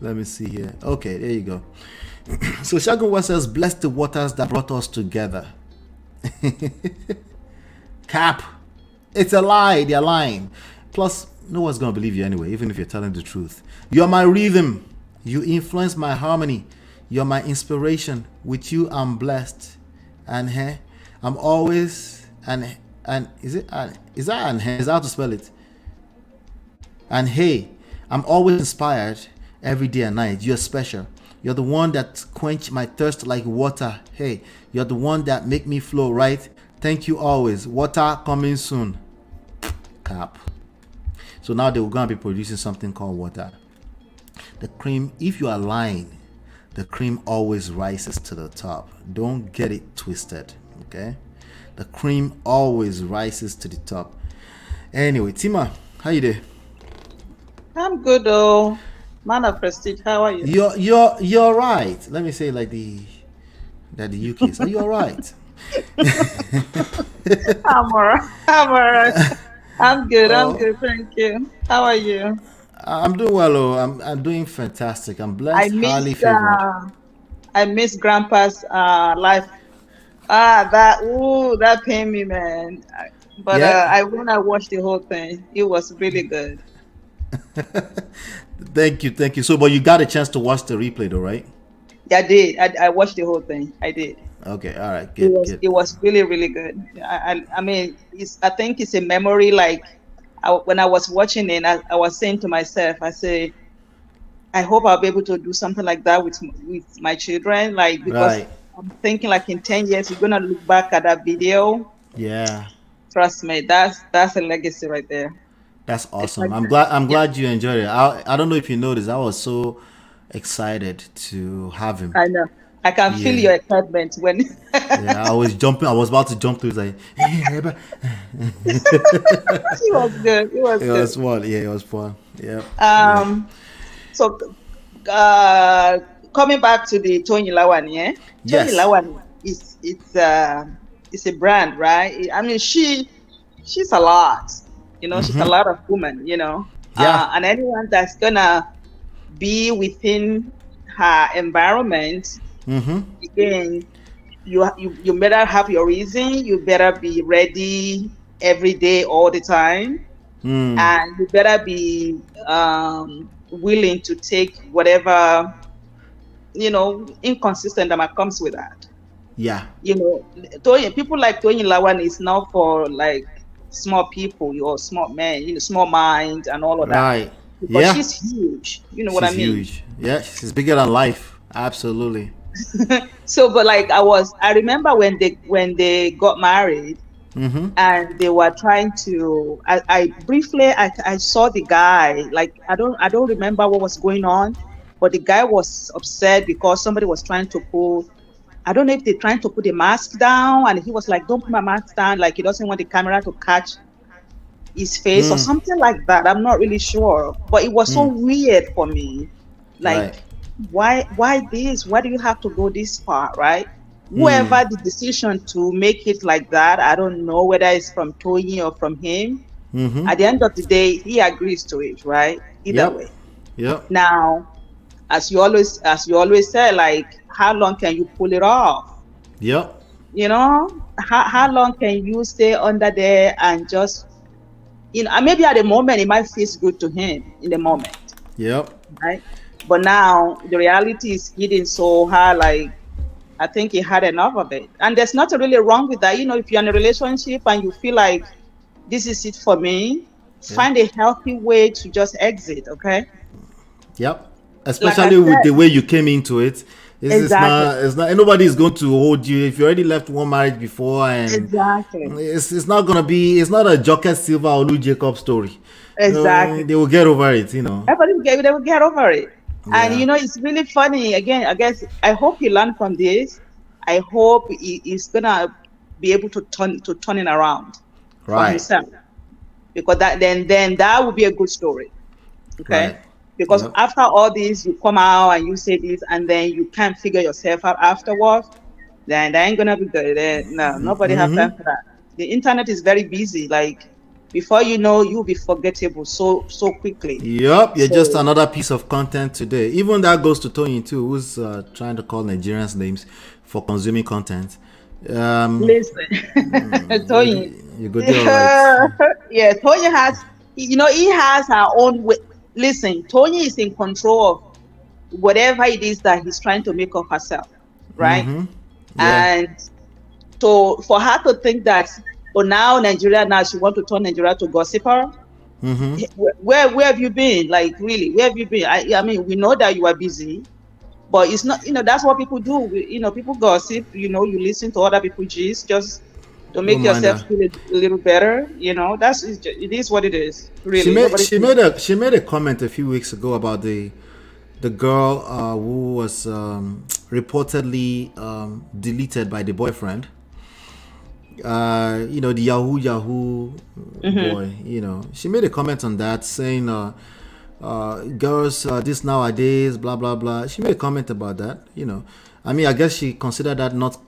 Let me see here. Okay, there you go. So Segun says, "Bless the waters that brought us together." Cap. It's a lie. They're lying. Plus, no one's going to believe you anyway, even if you're telling the truth. You're my rhythm. You influence my harmony. You're my inspiration. With you, I'm blessed. And hey, I'm always and is that how to spell it? And hey, I'm always inspired every day and night. You're special. You're the one that quench my thirst like water. Hey, you're the one that make me flow, right? Thank you always. Water coming soon. Cap. So now they were going to be producing something called water. The cream, if you are lying, the cream always rises to the top. Don't get it twisted, okay? The cream always rises to the top. Anyway, Tima, how you doing? I'm good though. Man of prestige, how are you? You're right. Let me say it like the UK. So you're right. I'm alright. I'm good. I'm good. Thank you. How are you? I'm doing well. I'm doing fantastic. I'm blessed, highly favored. I miss Grandpa's life. That pained me, man. But Yeah. when I watched the whole thing, it was really good. Thank you. So, but you got a chance to watch the replay, though, right? Yeah, I did. I watched the whole thing. I did. Okay, all right, good. It was really, really good. I mean, I think it's a memory. Like when I was watching it, I was saying to myself, I say, I hope I'll be able to do something like that with my children. Like, because Right. I'm thinking like in 10 years, you're gonna look back at that video. Yeah, Trust me, that's a legacy right there. that's It's awesome. like, I'm yeah, glad you enjoyed it. I don't know if you noticed, I was so excited to have him. I know. I can feel Yeah, your excitement when yeah. I was jumping. I was about to jump through. It's like, it was good. It was it good. was fun. Yeah, it was fun. Yeah, yeah. Um, so coming back to the Toyin-Lawani, eh? Yes. Toyin-Lawani it's a brand, right? I mean, she's a lot, she's a lot of woman, Yeah. and anyone that's gonna be within her environment, Mm-hmm. again, you better have your reason. You better be ready every day, all the time, Mm. and you better be willing to take whatever inconsistent that comes with that. Yeah. People like Toyin-Lawani is not for like small people or small men, small mind and all of that. Right. Because Yeah. she's huge. You know what I She's mean? huge. Yeah, she's bigger than life. Absolutely. So, but like I remember when they got married Mm-hmm. and they were trying to. I briefly I saw the guy. Like I don't remember what was going on, but the guy was upset because somebody was trying to pull. I don't know if they're trying to put the mask down, and he was like, "Don't put my mask down." Like he doesn't want the camera to catch his face or Mm. something like that. I'm not really sure, but it was so Mm. weird for me. Right. Like, why this? Why do you have to go this far, right? Mm. Whoever the decision to make it like that, I don't know whether it's from Toyin or from him. Mm-hmm. At the end of the day, he agrees to it, right? Either Yep. way. Yep. Now, as you always say, like, how long can you pull it off? Yep. How long can you stay under there and just, and maybe at the moment it might feel good to him in the moment, Yep. right? But now the reality is hitting so hard, like I think he had enough of it. And there's nothing really wrong with that. If you're in a relationship and you feel like this is it for me, Yeah. find a healthy way to just exit, okay? Yep. Like I Especially with said, the way you came into it. Exactly. It's not. Nobody's going to hold you if you already left one marriage before, and Exactly. it's not gonna be. It's not a Joker Silva or Lou Jacob story. Exactly. They will get over it. They will get over it. And Yeah. it's really funny. Again, I guess I hope he learned from this. I hope he's gonna be able to turn it around for Right. himself, because then that would be a good story. Okay. Right. Because Yep. after all this, you come out and you say this, and then you can't figure yourself out afterwards. Then that ain't gonna be good. No, nobody have time for that. The internet is very busy. Like, before you know, you'll be forgettable so quickly. Yep, you're So- just another piece of content today. Even that goes to Toyin too, who's trying to call Nigerians names for consuming content. Listen, Toyin. You go do all right. Yeah, Toyin has, he has her own way. Listen, Toyin is in control of whatever it is that he's trying to make of herself, right? Yeah. And so for her to think that, now she want to turn Nigeria to gossiper. Where have you been? Like, really, where have you been? I mean, we know that you are busy, but it's not. That's what people do. People gossip. You listen to other people's gist just to make Don't mind yourself her. feel a little better. It is what it is. Really, She made a comment a few weeks ago about the girl who was reportedly deleted by the boyfriend. The Yahoo boy. She made a comment on that, saying girls this nowadays, blah blah blah. She made a comment about that. I mean, I guess she considered that not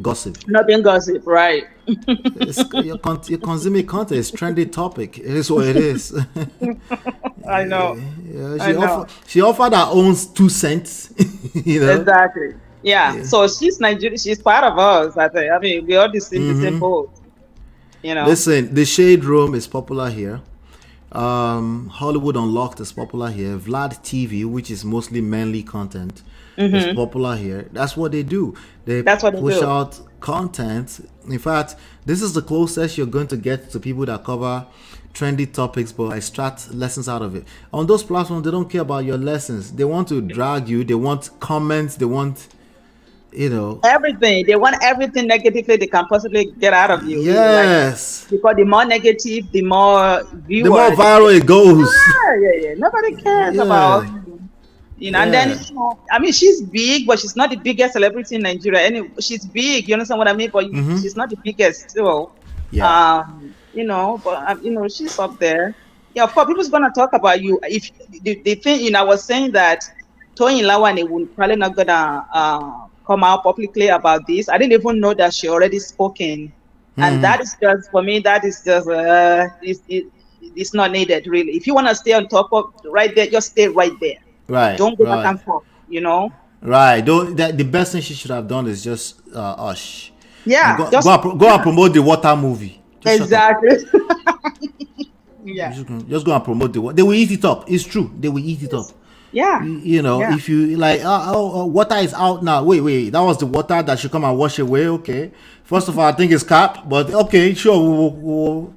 gossip. Not being gossip, right? You're consuming content. It's trendy topic. It is what it is. I know. Yeah, she offered her own 2 cents. Exactly. Yeah. So she's Nigerian. She's part of us. I mean, we all the same boat. Listen, the Shade Room is popular here. Hollywood Unlocked is popular here. Vlad TV, which is mostly manly content, is popular here. That's what they do. Push out content. In fact, this is the closest you're going to get to people that cover trendy topics but extract lessons out of it. On those platforms, they don't care about your lessons. They want to drag you. They want comments. They want everything. They want everything negatively they can possibly get out of you. Yes. Because the more negative, the more viewers. The more viral it goes. Yeah. Nobody cares about and then I mean, she's big, but she's not the biggest celebrity in Nigeria. Anyway, she's big, you understand what I mean? But she's not the biggest still. Yeah. But she's up there. Yeah, of course, people's gonna talk about you. If the thing, I was saying that Toyin-Lawani would probably not gonna come out publicly about this. I didn't even know that she already spoken, and that is just, for me, that is just it's not needed, really. If you want to stay on top of right there, just stay right there. Right. Don't go back and forth. Right. The best thing she should have done is just hush. Yeah. Go and promote the water movie. Just exactly. Yeah. Just go and promote the water. They will eat it up. It's true. They will eat it up. Yeah. If you like, water is out now. Wait, that was the water that should come and wash away. Okay. First of all, I think it's cap, but okay, sure. We'll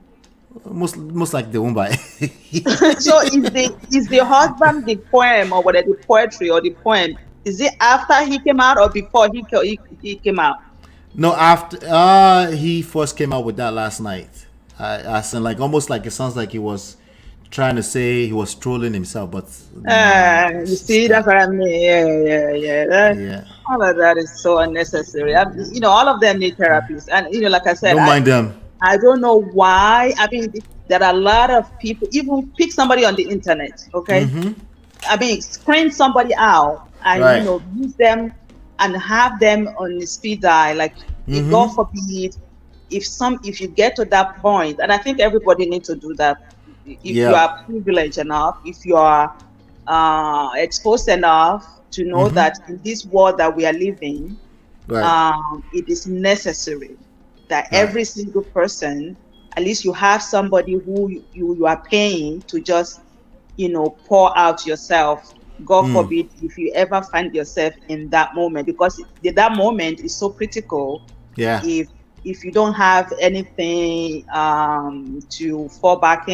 most like they won't buy. So is the husband the poem, or whether the poetry or the poem, is it after he came out or before he came out? No, after he first came out with that last night. I said, like, almost like it sounds like he was trying to say he was trolling himself, but you see, that's what I mean. Yeah. All of that is so unnecessary. All of them need therapies, and like I said, don't mind them. I don't know why. I mean, there are a lot of people. Even pick somebody on the internet, okay? I mean, screen somebody out and use them and have them on the speed dial. Like, if God forbid, if you get to that point, and I think everybody needs to do that. If you are privileged enough, if you are exposed enough to know that in this world that we are living, it is necessary that every single person, at least you have somebody who you are paying to just, pour out yourself. God forbid if you ever find yourself in that moment, because that moment is so critical. Yeah. If you don't have anything to fall back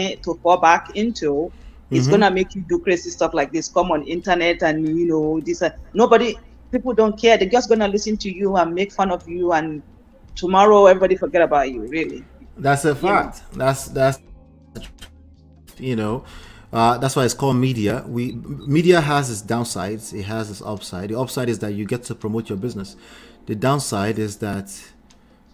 into, it's gonna make you do crazy stuff like this. Come on internet and this. Nobody. people don't care. They're just gonna listen to you and make fun of you, and tomorrow everybody forget about you. Really, That's a fact. That's you know, that's why it's called media. Media has its downsides, it has its upside. The upside is that you get to promote your business. The downside is that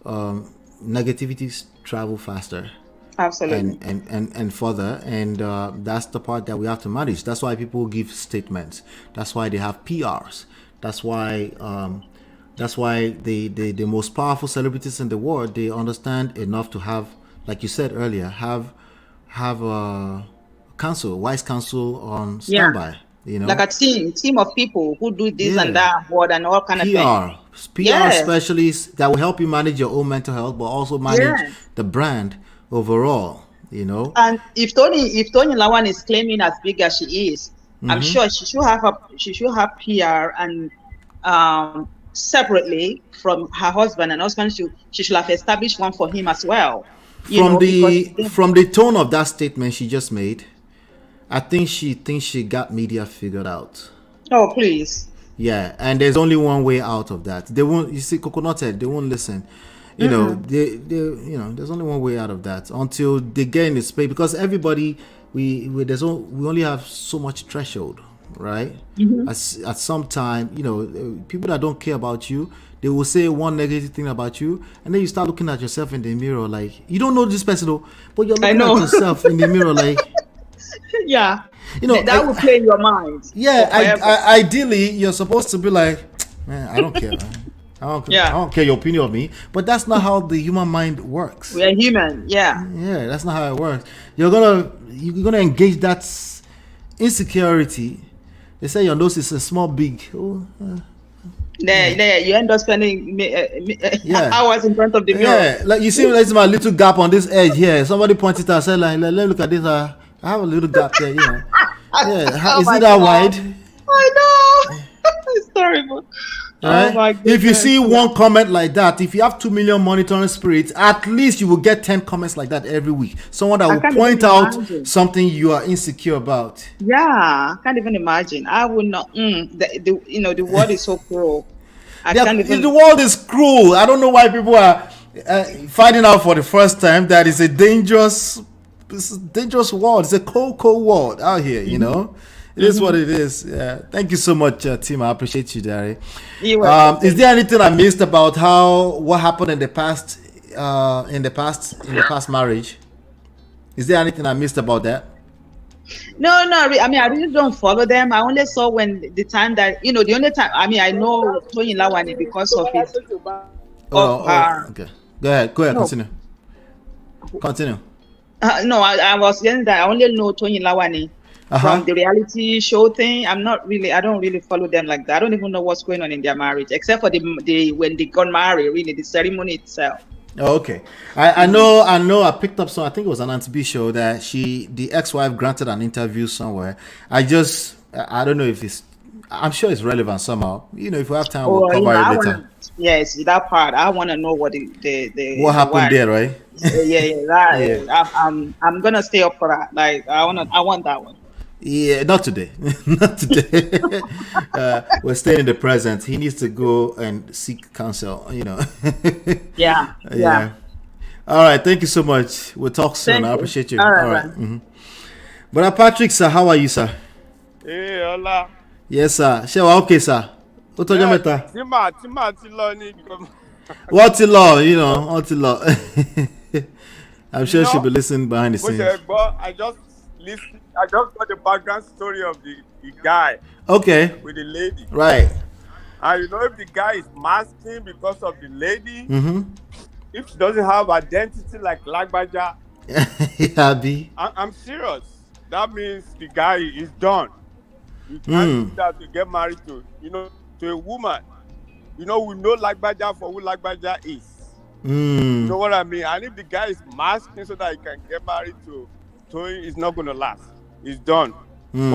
negativities travel faster absolutely. and further, and that's the part that we have to manage. That's why people give statements. That's why they have PRs. That's why the most powerful celebrities in the world, they understand enough to have, like you said earlier, have a wise counsel on standby. You know, Like a team of people who do this Yeah. and that, what and all kind of things. PR Yes. specialists that will help you manage your own mental health, but also manage Yes. the brand overall. You know, And if Toyin-Lawani is claiming as big as she is, I'm sure she should have PR and separately from her husband, and husband she should have established one for him as well. from Because the tone of that statement she just made, I think she thinks she got media figured out. oh please. Yeah, and there's only one way out of that. They won't. You see, Coconut Head, they won't listen. You know, there's only one way out of that until they get in the space, because everybody, we only have so much threshold, right? At some time, people that don't care about you, they will say one negative thing about you, and then you start looking at yourself in the mirror like you don't know this person, though, but you're looking at yourself in the mirror like, Yeah. that will play in your mind. yeah. Ideally, you're supposed to be like, man, I don't care. Man. I don't care your opinion of me, but that's not how the human mind works. We are human. Yeah. Yeah, that's not how it works. You're gonna engage that insecurity. They say your nose is a small, big. There, you end up spending hours in front of the mirror. Yeah, like you see, there's my little gap on this edge here. Somebody pointed out, said, like, let me look at this. I have a little gap there. Yeah, Oh is my it that God. wide? I know. It's terrible. Right? Oh my If you goodness. see one comment like that, if you have 2 million monitoring spirits, at least you will get 10 comments like that every week. Someone that will can't point even out imagine. something you are insecure about. Yeah, I can't even imagine. I would not. The world is so cruel. I can't even. The world is cruel. I don't know why people are finding out for the first time that it's a dangerous world. It's a cold world out here, you know. It is what it is. Yeah. Thank you so much, Tim. I appreciate you, Dari. You welcome. Is there anything I missed about what happened in the past marriage? Is there anything I missed about that? No. I mean, I really don't follow them. I only saw the time that the only time. I mean, I know Toyin-Lawani because of his. Okay. Go ahead. No. Continue. No, I was saying that I only know Toyin-Lawani from the reality show thing. I don't really follow them like that. I don't even know what's going on in their marriage, except for the when they got married, really, the ceremony itself. Oh, okay. I know I picked up some, I think it was an Auntie B show that the ex-wife granted an interview somewhere. I don't know if I'm sure it's relevant somehow. If we have time, we'll cover it later. Yes, that part. I want to know what what happened there, right? I'm gonna stay up for that. Like I want that one. Yeah, not today. Not today. We're staying in the present. He needs to go and seek counsel, Yeah. All right. Thank you so much. We'll talk soon. I appreciate you. All right. Brother Patrick, sir, how are you, sir? Hey, hola. Yes, sir. Okay, sir. What Tima ti lọ ni because What's the law? What's the law? I'm sure she'll be listening behind the scenes. I just got the background story of the guy. Okay. With the lady. Right. And if the guy is masking because of the lady, if she doesn't have identity like Lagbaja, yeah, B. I'm serious. That means the guy is done. You can't do that to get married to a woman. We know Lagbaja for who Lagbaja is. You know what I mean? And if the guy is masking so that he can get married to Toyin, it's not going to last. It's done. So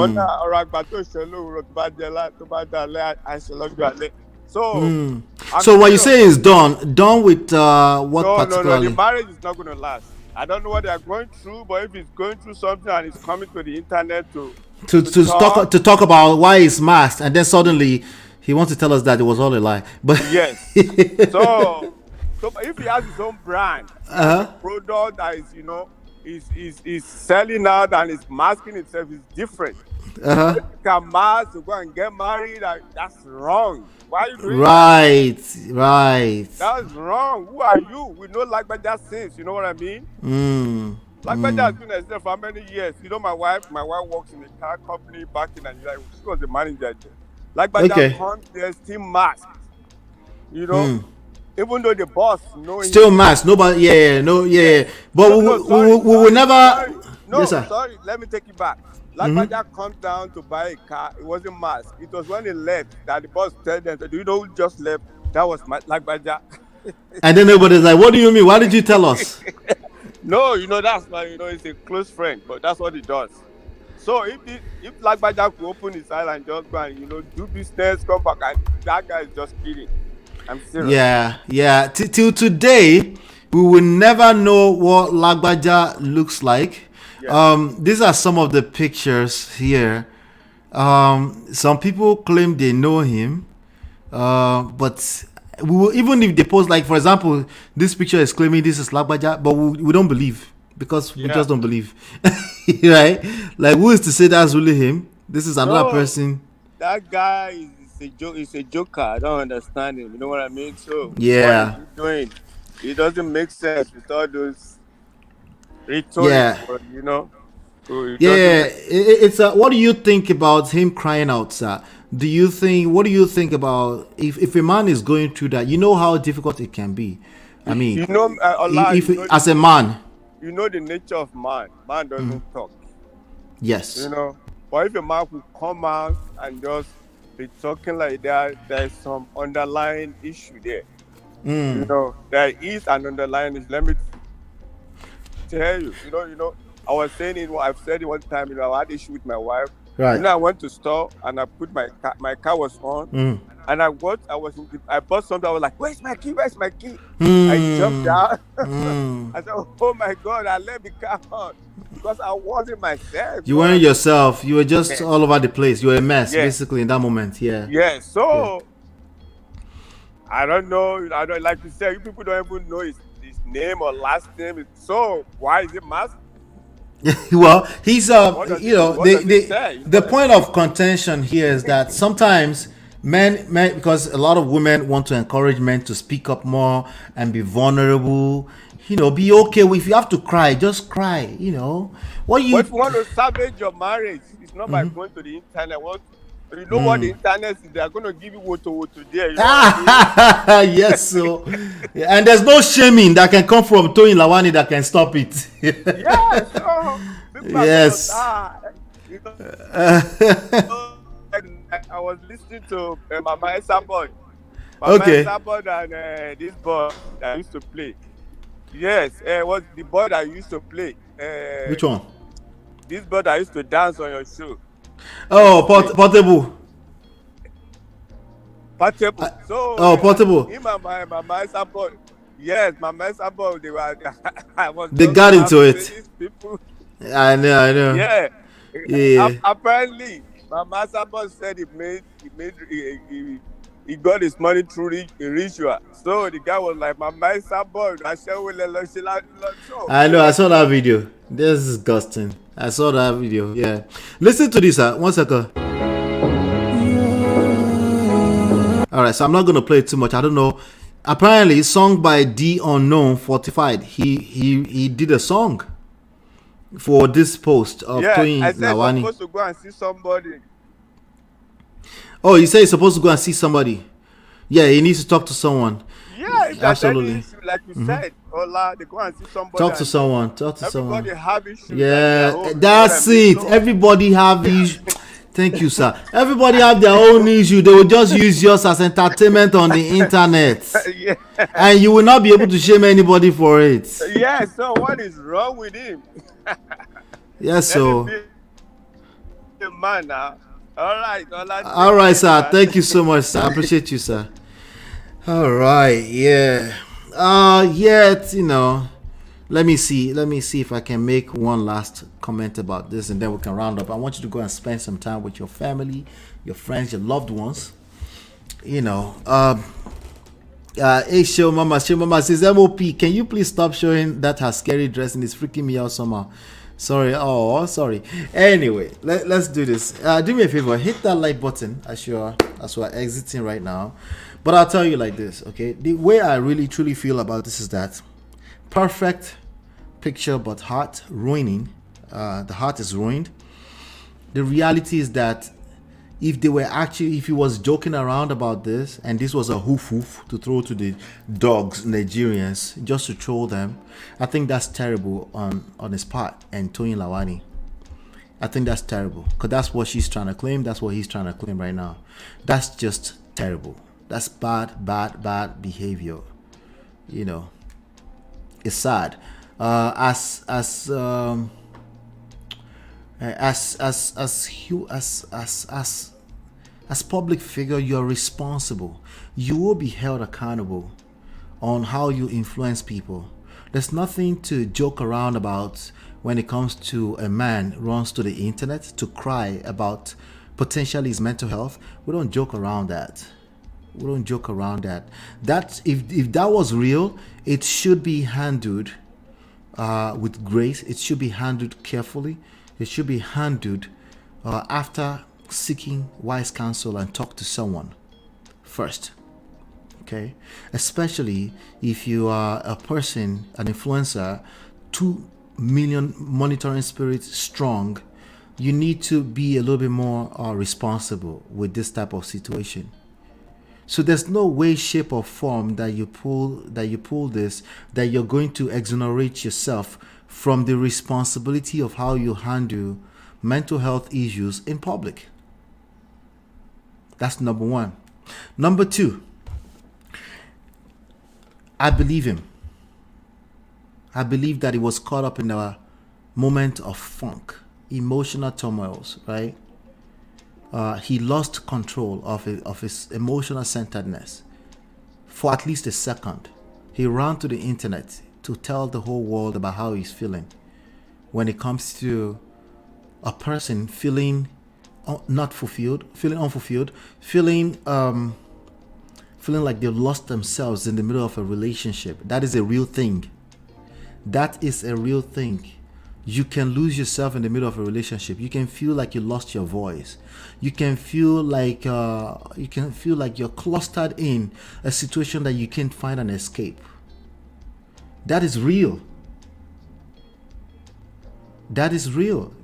when you say it's done with what particularly? No, the marriage is not going to last. I don't know what they are going through, but if it's going through something and it's coming to the internet to talk talk about why it's masked, and then suddenly He wants to tell us that it was all a lie. But Yes. So if he has his own brand, product that is, is selling out and is masking itself is different. If you can mask to go and get married, that's wrong. Why are you doing that? Right. That's wrong. Who are you? We know Lagbaja since, you know what I mean? Lagbaja has been a for many years. My wife works in a car company back in Nigeria. She was the manager there. Lagbaja comes there still masked. Even though the boss knows still masked. Nobody, But we will never. Sorry. Let me take it back. Lagbaja comes down to buy a car. It wasn't masked. It was when he left that the boss told them, "Do you know who just left? That was Lagbaja." And then everybody's like, "What do you mean? Why did you tell us?" No, that's why he's a close friend, but that's what he does. So if Lagbaja could open his eye and just go and do business, come back, and that guy is just kidding. I'm serious. Yeah. Till today, we will never know what Lagbaja looks like. Yeah. These are some of the pictures here. Some people claim they know him, but even if they post, like for example, this picture is claiming this is Lagbaja, but we don't believe because we just don't believe, right? Like who is to say that's really him? This is another person. That guy is a joke. He's a joker. I don't understand him. You know what I mean? So what is he doing? It doesn't make sense with all those rhetoric. It's what do you think about him crying out, sir? What do you think about if a man is going through that? You know how difficult it can be. I mean, as a man, you know the nature of man. Man doesn't talk. Yes. But if a man will come out and just be talking like that, there's some underlying issue there. There is an underlying issue. Let me tell you. I was saying it. I've said it one time. I had issue with my wife. Right. I went to store and I put my car was on, and I bought something. I was like, "Where's my key? Where's my key?" I jumped out. I said, "Oh my God! I left the car on because I wasn't myself." You weren't yourself. You were just all over the place. You were a mess, basically, in that moment. Yeah. So I don't know. I don't like you said. You people don't even know his name or last name. So why is it masked? Well, he's the point of contention here is that sometimes men because a lot of women want to encourage men to speak up more and be vulnerable. Be okay if you have to cry, just cry. If you want to salvage your marriage, it's not by going to the internet. What the internet is, they are going to give you woto there. Yes, so and there's no shaming that can come from Toyin-Lawani that can stop it. Yes. I was listening to Mama Esabod. Esabod and this boy that used to play. Yes, was the boy that used to play. Which one? This boy that used to dance on your show. Oh, Portable. Portable. Him and my Mama Esabod. Yes, Mama Esabod. They got into it. People. I know. Yeah. Apparently, Mama Esabod said he got his money through a ritual. So the guy was like, Mama Esabod, I know. I saw that video. This is disgusting. I saw that video. Yeah. Listen to this. 1 second. All right. So I'm not going to play it too much. I don't know. Apparently, song by D Unknown Fortified. He did a song for this post of Toyin-Lawani. I said I'm supposed to go and see somebody. Oh, you say he's supposed to go and see somebody. Yeah, he needs to talk to someone. Yeah, absolutely. Issue, like you said, they go and see somebody. Talk to someone. Everybody have issues. Yeah, that's it. Everybody have issues. Thank you, sir. Everybody have their own issue. They will just use yours as entertainment on the internet. Yeah. And you will not be able to shame anybody for it. Yeah, so what is wrong with him? Yes, so. Man now. All right, sir. Thank you so much, sir. I appreciate you, sir. All right, yeah. Let me see if I can make one last comment about this and then we can round up. I want you to go and spend some time with your family, your friends, your loved ones. you know, hey, Show Mama says, MOP, can you please stop showing that her scary dressing is freaking me out somehow? Sorry. Oh, sorry. Anyway, let's do this. Do me a favor, hit that like button as we're exiting right now. But I'll tell you like this, okay? The way I really truly feel about this is that perfect picture, but heart ruining. The heart is ruined. The reality is that if he was joking around about this, and this was a hoof to throw to the dogs, Nigerians, just to troll them, I think that's terrible on his part. And Toyin-Lawani, I think that's terrible, because that's what she's trying to claim. That's what he's trying to claim right now. That's just terrible. That's bad behavior. You know, it's sad. As public figure, you're responsible. You will be held accountable on how you influence people. There's nothing to joke around about when it comes to a man runs to the internet to cry about potentially his mental health. We don't joke around that. That if that was real, it should be handled with grace. It should be handled carefully. It should be handled after seeking wise counsel and talk to someone first. Okay, especially if you are a person, an influencer, 2 million monitoring spirits strong, you need to be a little bit more responsible with this type of situation. So there's no way, shape, or form that you pull this, that you're going to exonerate yourself from the responsibility of how you handle mental health issues in public. That's number one. Number two, I believe him. I believe that he was caught up in a moment of funk, emotional turmoils, right? He lost control of his emotional centeredness for at least a second. He ran to the internet to tell the whole world about how he's feeling when it comes to a person feeling not fulfilled, feeling unfulfilled, feeling like they've lost themselves in the middle of a relationship. That is a real thing. You can lose yourself in the middle of a relationship. You can feel like you lost your voice. You can feel like you're clustered in a situation that you can't find an escape. That is real. That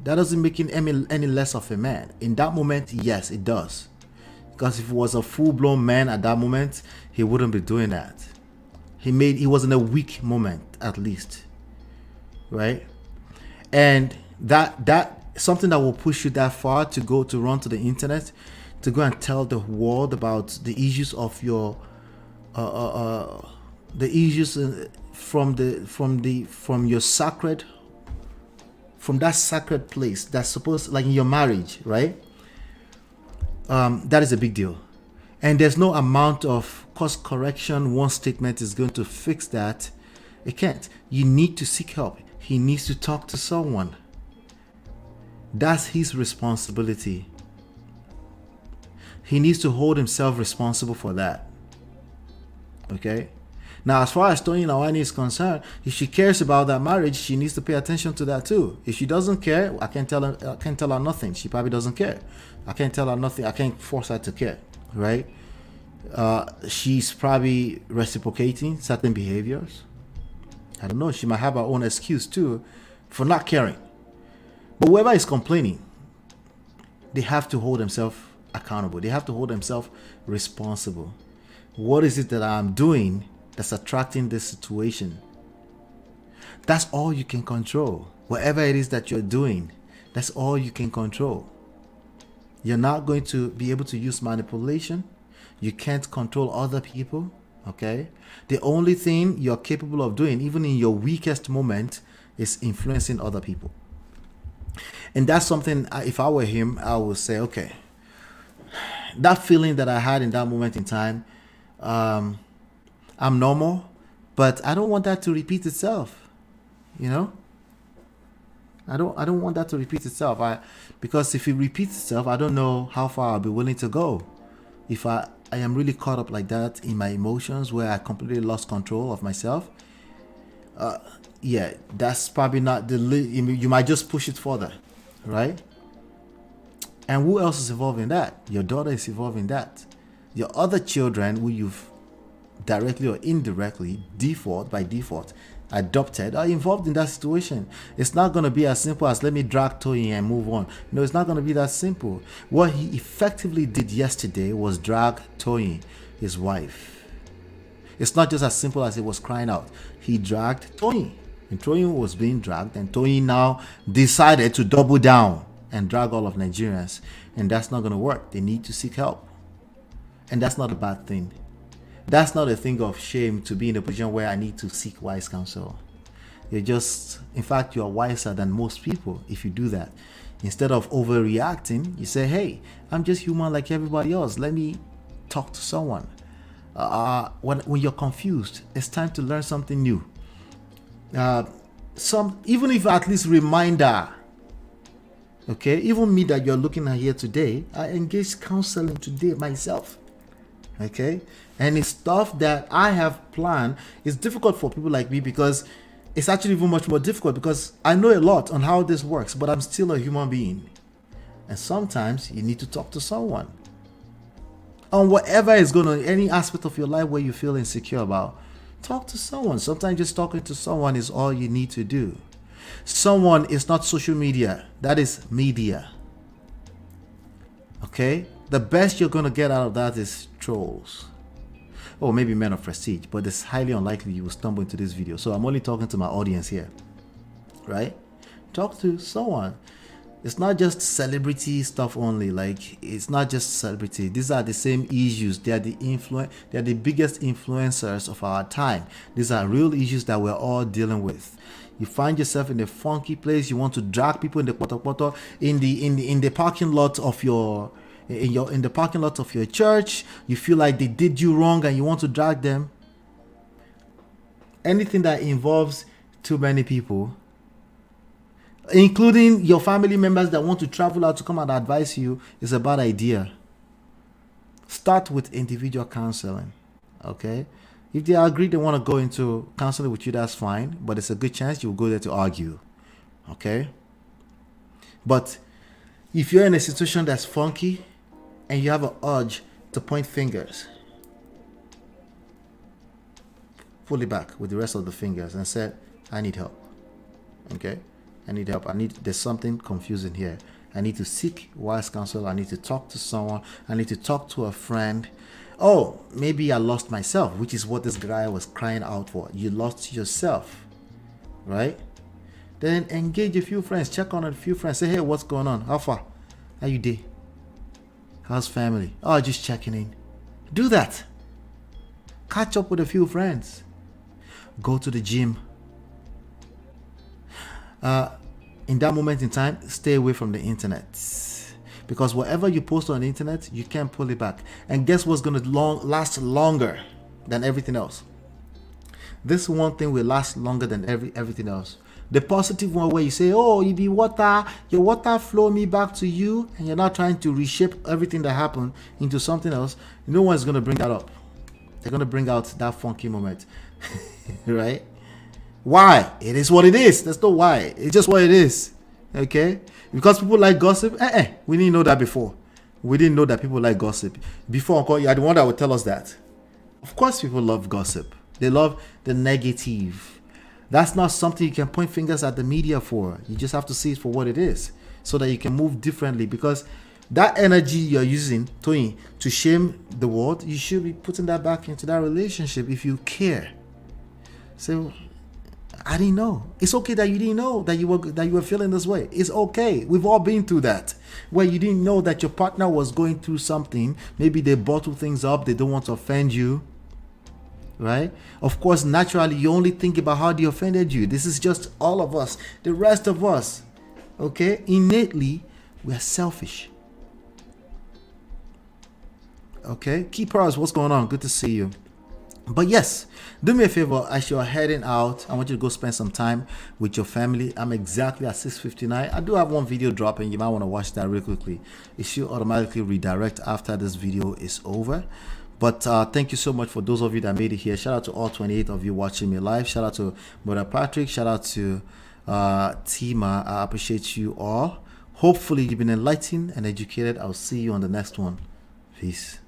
doesn't make him any less of a man. In that moment, yes, it does. Because if he was a full-blown man at that moment, he wouldn't be doing that. He was in a weak moment, at least. Right? And that something that will push you that far to run to the internet, to go and tell the world about the issues of your the issues from that sacred place that's supposed, like in your marriage, right? That is a big deal. And there's no amount of course correction, one statement is going to fix that. It can't. You need to seek help. He needs to talk to someone. That's his responsibility. He needs to hold himself responsible for that. Okay? Now, as far as Toyin-Lawani is concerned, if she cares about that marriage, she needs to pay attention to that too. If she doesn't care, I can't tell her nothing. She probably doesn't care. I can't tell her nothing. I can't force her to care, right? She's probably reciprocating certain behaviors. I don't know. She might have her own excuse too for not caring. But whoever is complaining, they have to hold themselves accountable. They have to hold themselves responsible. What is it that I'm doing that's attracting this situation? That's all you can control. Whatever it is that you're doing, that's all you can control. You're not going to be able to use manipulation. You can't control other people. Okay? The only thing you're capable of doing, even in your weakest moment, is influencing other people. And that's something, if I were him, I would say, okay, that feeling that I had in that moment in time, I'm normal, but I don't want that to repeat itself. You know? I don't want that to repeat itself. Because if it repeats itself, I don't know how far I'll be willing to go. If I I am really caught up like that in my emotions where I completely lost control of myself, yeah, that's probably not you might just push it further, right? And who else is involved in that? Your daughter is involved in that. Your other children who you've directly or indirectly, by default, adopted are involved in that situation. It's not going to be as simple as let me drag Toyin and move on. No, it's not going to be that simple. What he effectively did yesterday was drag Toyin, his wife. It's not just as simple as he was crying out. He dragged Toyin. And Toyin was being dragged, and Toyin now decided to double down and drag all of Nigerians. And that's not going to work. They need to seek help. And that's not a bad thing. That's not a thing of shame to be in a position where I need to seek wise counsel. In fact, you're wiser than most people if you do that. Instead of overreacting, you say, hey, I'm just human like everybody else. Let me talk to someone. When you're confused, it's time to learn something new. Even if at least reminder. Okay, even me that you're looking at here today, I engaged counseling today myself. Okay, and it's stuff that I have planned. It's difficult for people like me because it's actually even much more difficult because I know a lot on how this works, but I'm still a human being. And sometimes you need to talk to someone on whatever is going on, any aspect of your life where you feel insecure about. Talk to someone. Sometimes just talking to someone is all you need to do. Someone is not social media. That is media. Okay? The best you're going to get out of that is trolls. Or maybe men of prestige. But it's highly unlikely you will stumble into this video. So I'm only talking to my audience here. Right? Talk to someone. It's not just celebrity stuff only. Like, it's not just celebrity. These are the same issues. They are the biggest influencers of our time. These are real issues that we're all dealing with. You find yourself in a funky place. You want to drag people in the poto in the parking lot of your in the parking lot of your church. You feel like they did you wrong and you want to drag them. Anything that involves too many people, including your family members that want to travel out to come and advise you, is a bad idea. Start with individual counseling. Okay? If they agree they want to go into counseling with you, that's fine. But it's a good chance you'll go there to argue. Okay? But if you're in a situation that's funky and you have an urge to point fingers, pull it back with the rest of the fingers and say, I need help. Okay? I need help. There's something confusing here. I need to seek wise counsel. I need to talk to someone. I need to talk to a friend. Oh, maybe I lost myself, which is what this guy was crying out for. You lost yourself, right? Then engage a few friends. Check on a few friends. Say, hey, what's going on? How far? How you doing? How's family? Oh, just checking in. Do that. Catch up with a few friends. Go to the gym. In that moment in time, stay away from the internet. Because whatever you post on the internet, you can't pull it back. And guess what's going to last longer than everything else? This one thing will last longer than everything else. The positive one where you say, oh, you be water, your water flow me back to you, and you're not trying to reshape everything that happened into something else. No one's going to bring that up. They're going to bring out that funky moment. Right? Why? It is what it is. There's no why. It's just what it is. Okay? Because people like gossip. We didn't know that before. We didn't know that people like gossip. Before, Uncle, you are the one that would tell us that. Of course people love gossip. They love the negative. That's not something you can point fingers at the media for. You just have to see it for what it is. So that you can move differently. Because that energy you're using, Toyin, to shame the world, you should be putting that back into that relationship if you care. So I didn't know. It's okay that you didn't know that you were feeling this way. It's okay. We've all been through that. Where you didn't know that your partner was going through something. Maybe they bottle things up. They don't want to offend you. Right? Of course, naturally, you only think about how they offended you. This is just all of us. The rest of us. Okay? Innately, we are selfish. Okay? Keep us. What's going on? Good to see you. But yes, do me a favor, as you're heading out, I want you to go spend some time with your family. I'm exactly at 6:59. I do have one video dropping. You might want to watch that real quickly. It should automatically redirect after this video is over. But thank you so much for those of you that made it here. Shout out to all 28 of you watching me live. Shout out to Brother Patrick. Shout out to Tima. I appreciate you all. Hopefully you've been enlightened and educated. I'll see you on the next one. Peace.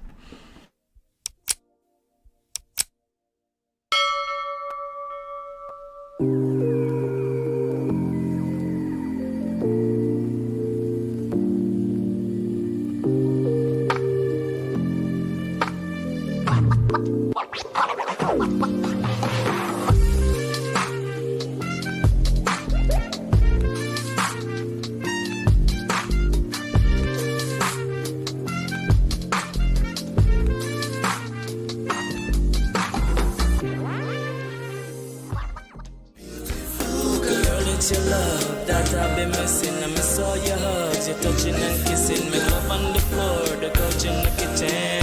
Your love that I've been missing. I miss all your hugs, your touching and kissing. Make love on the floor, the couch in the kitchen.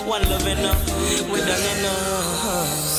One love enough, we done enough.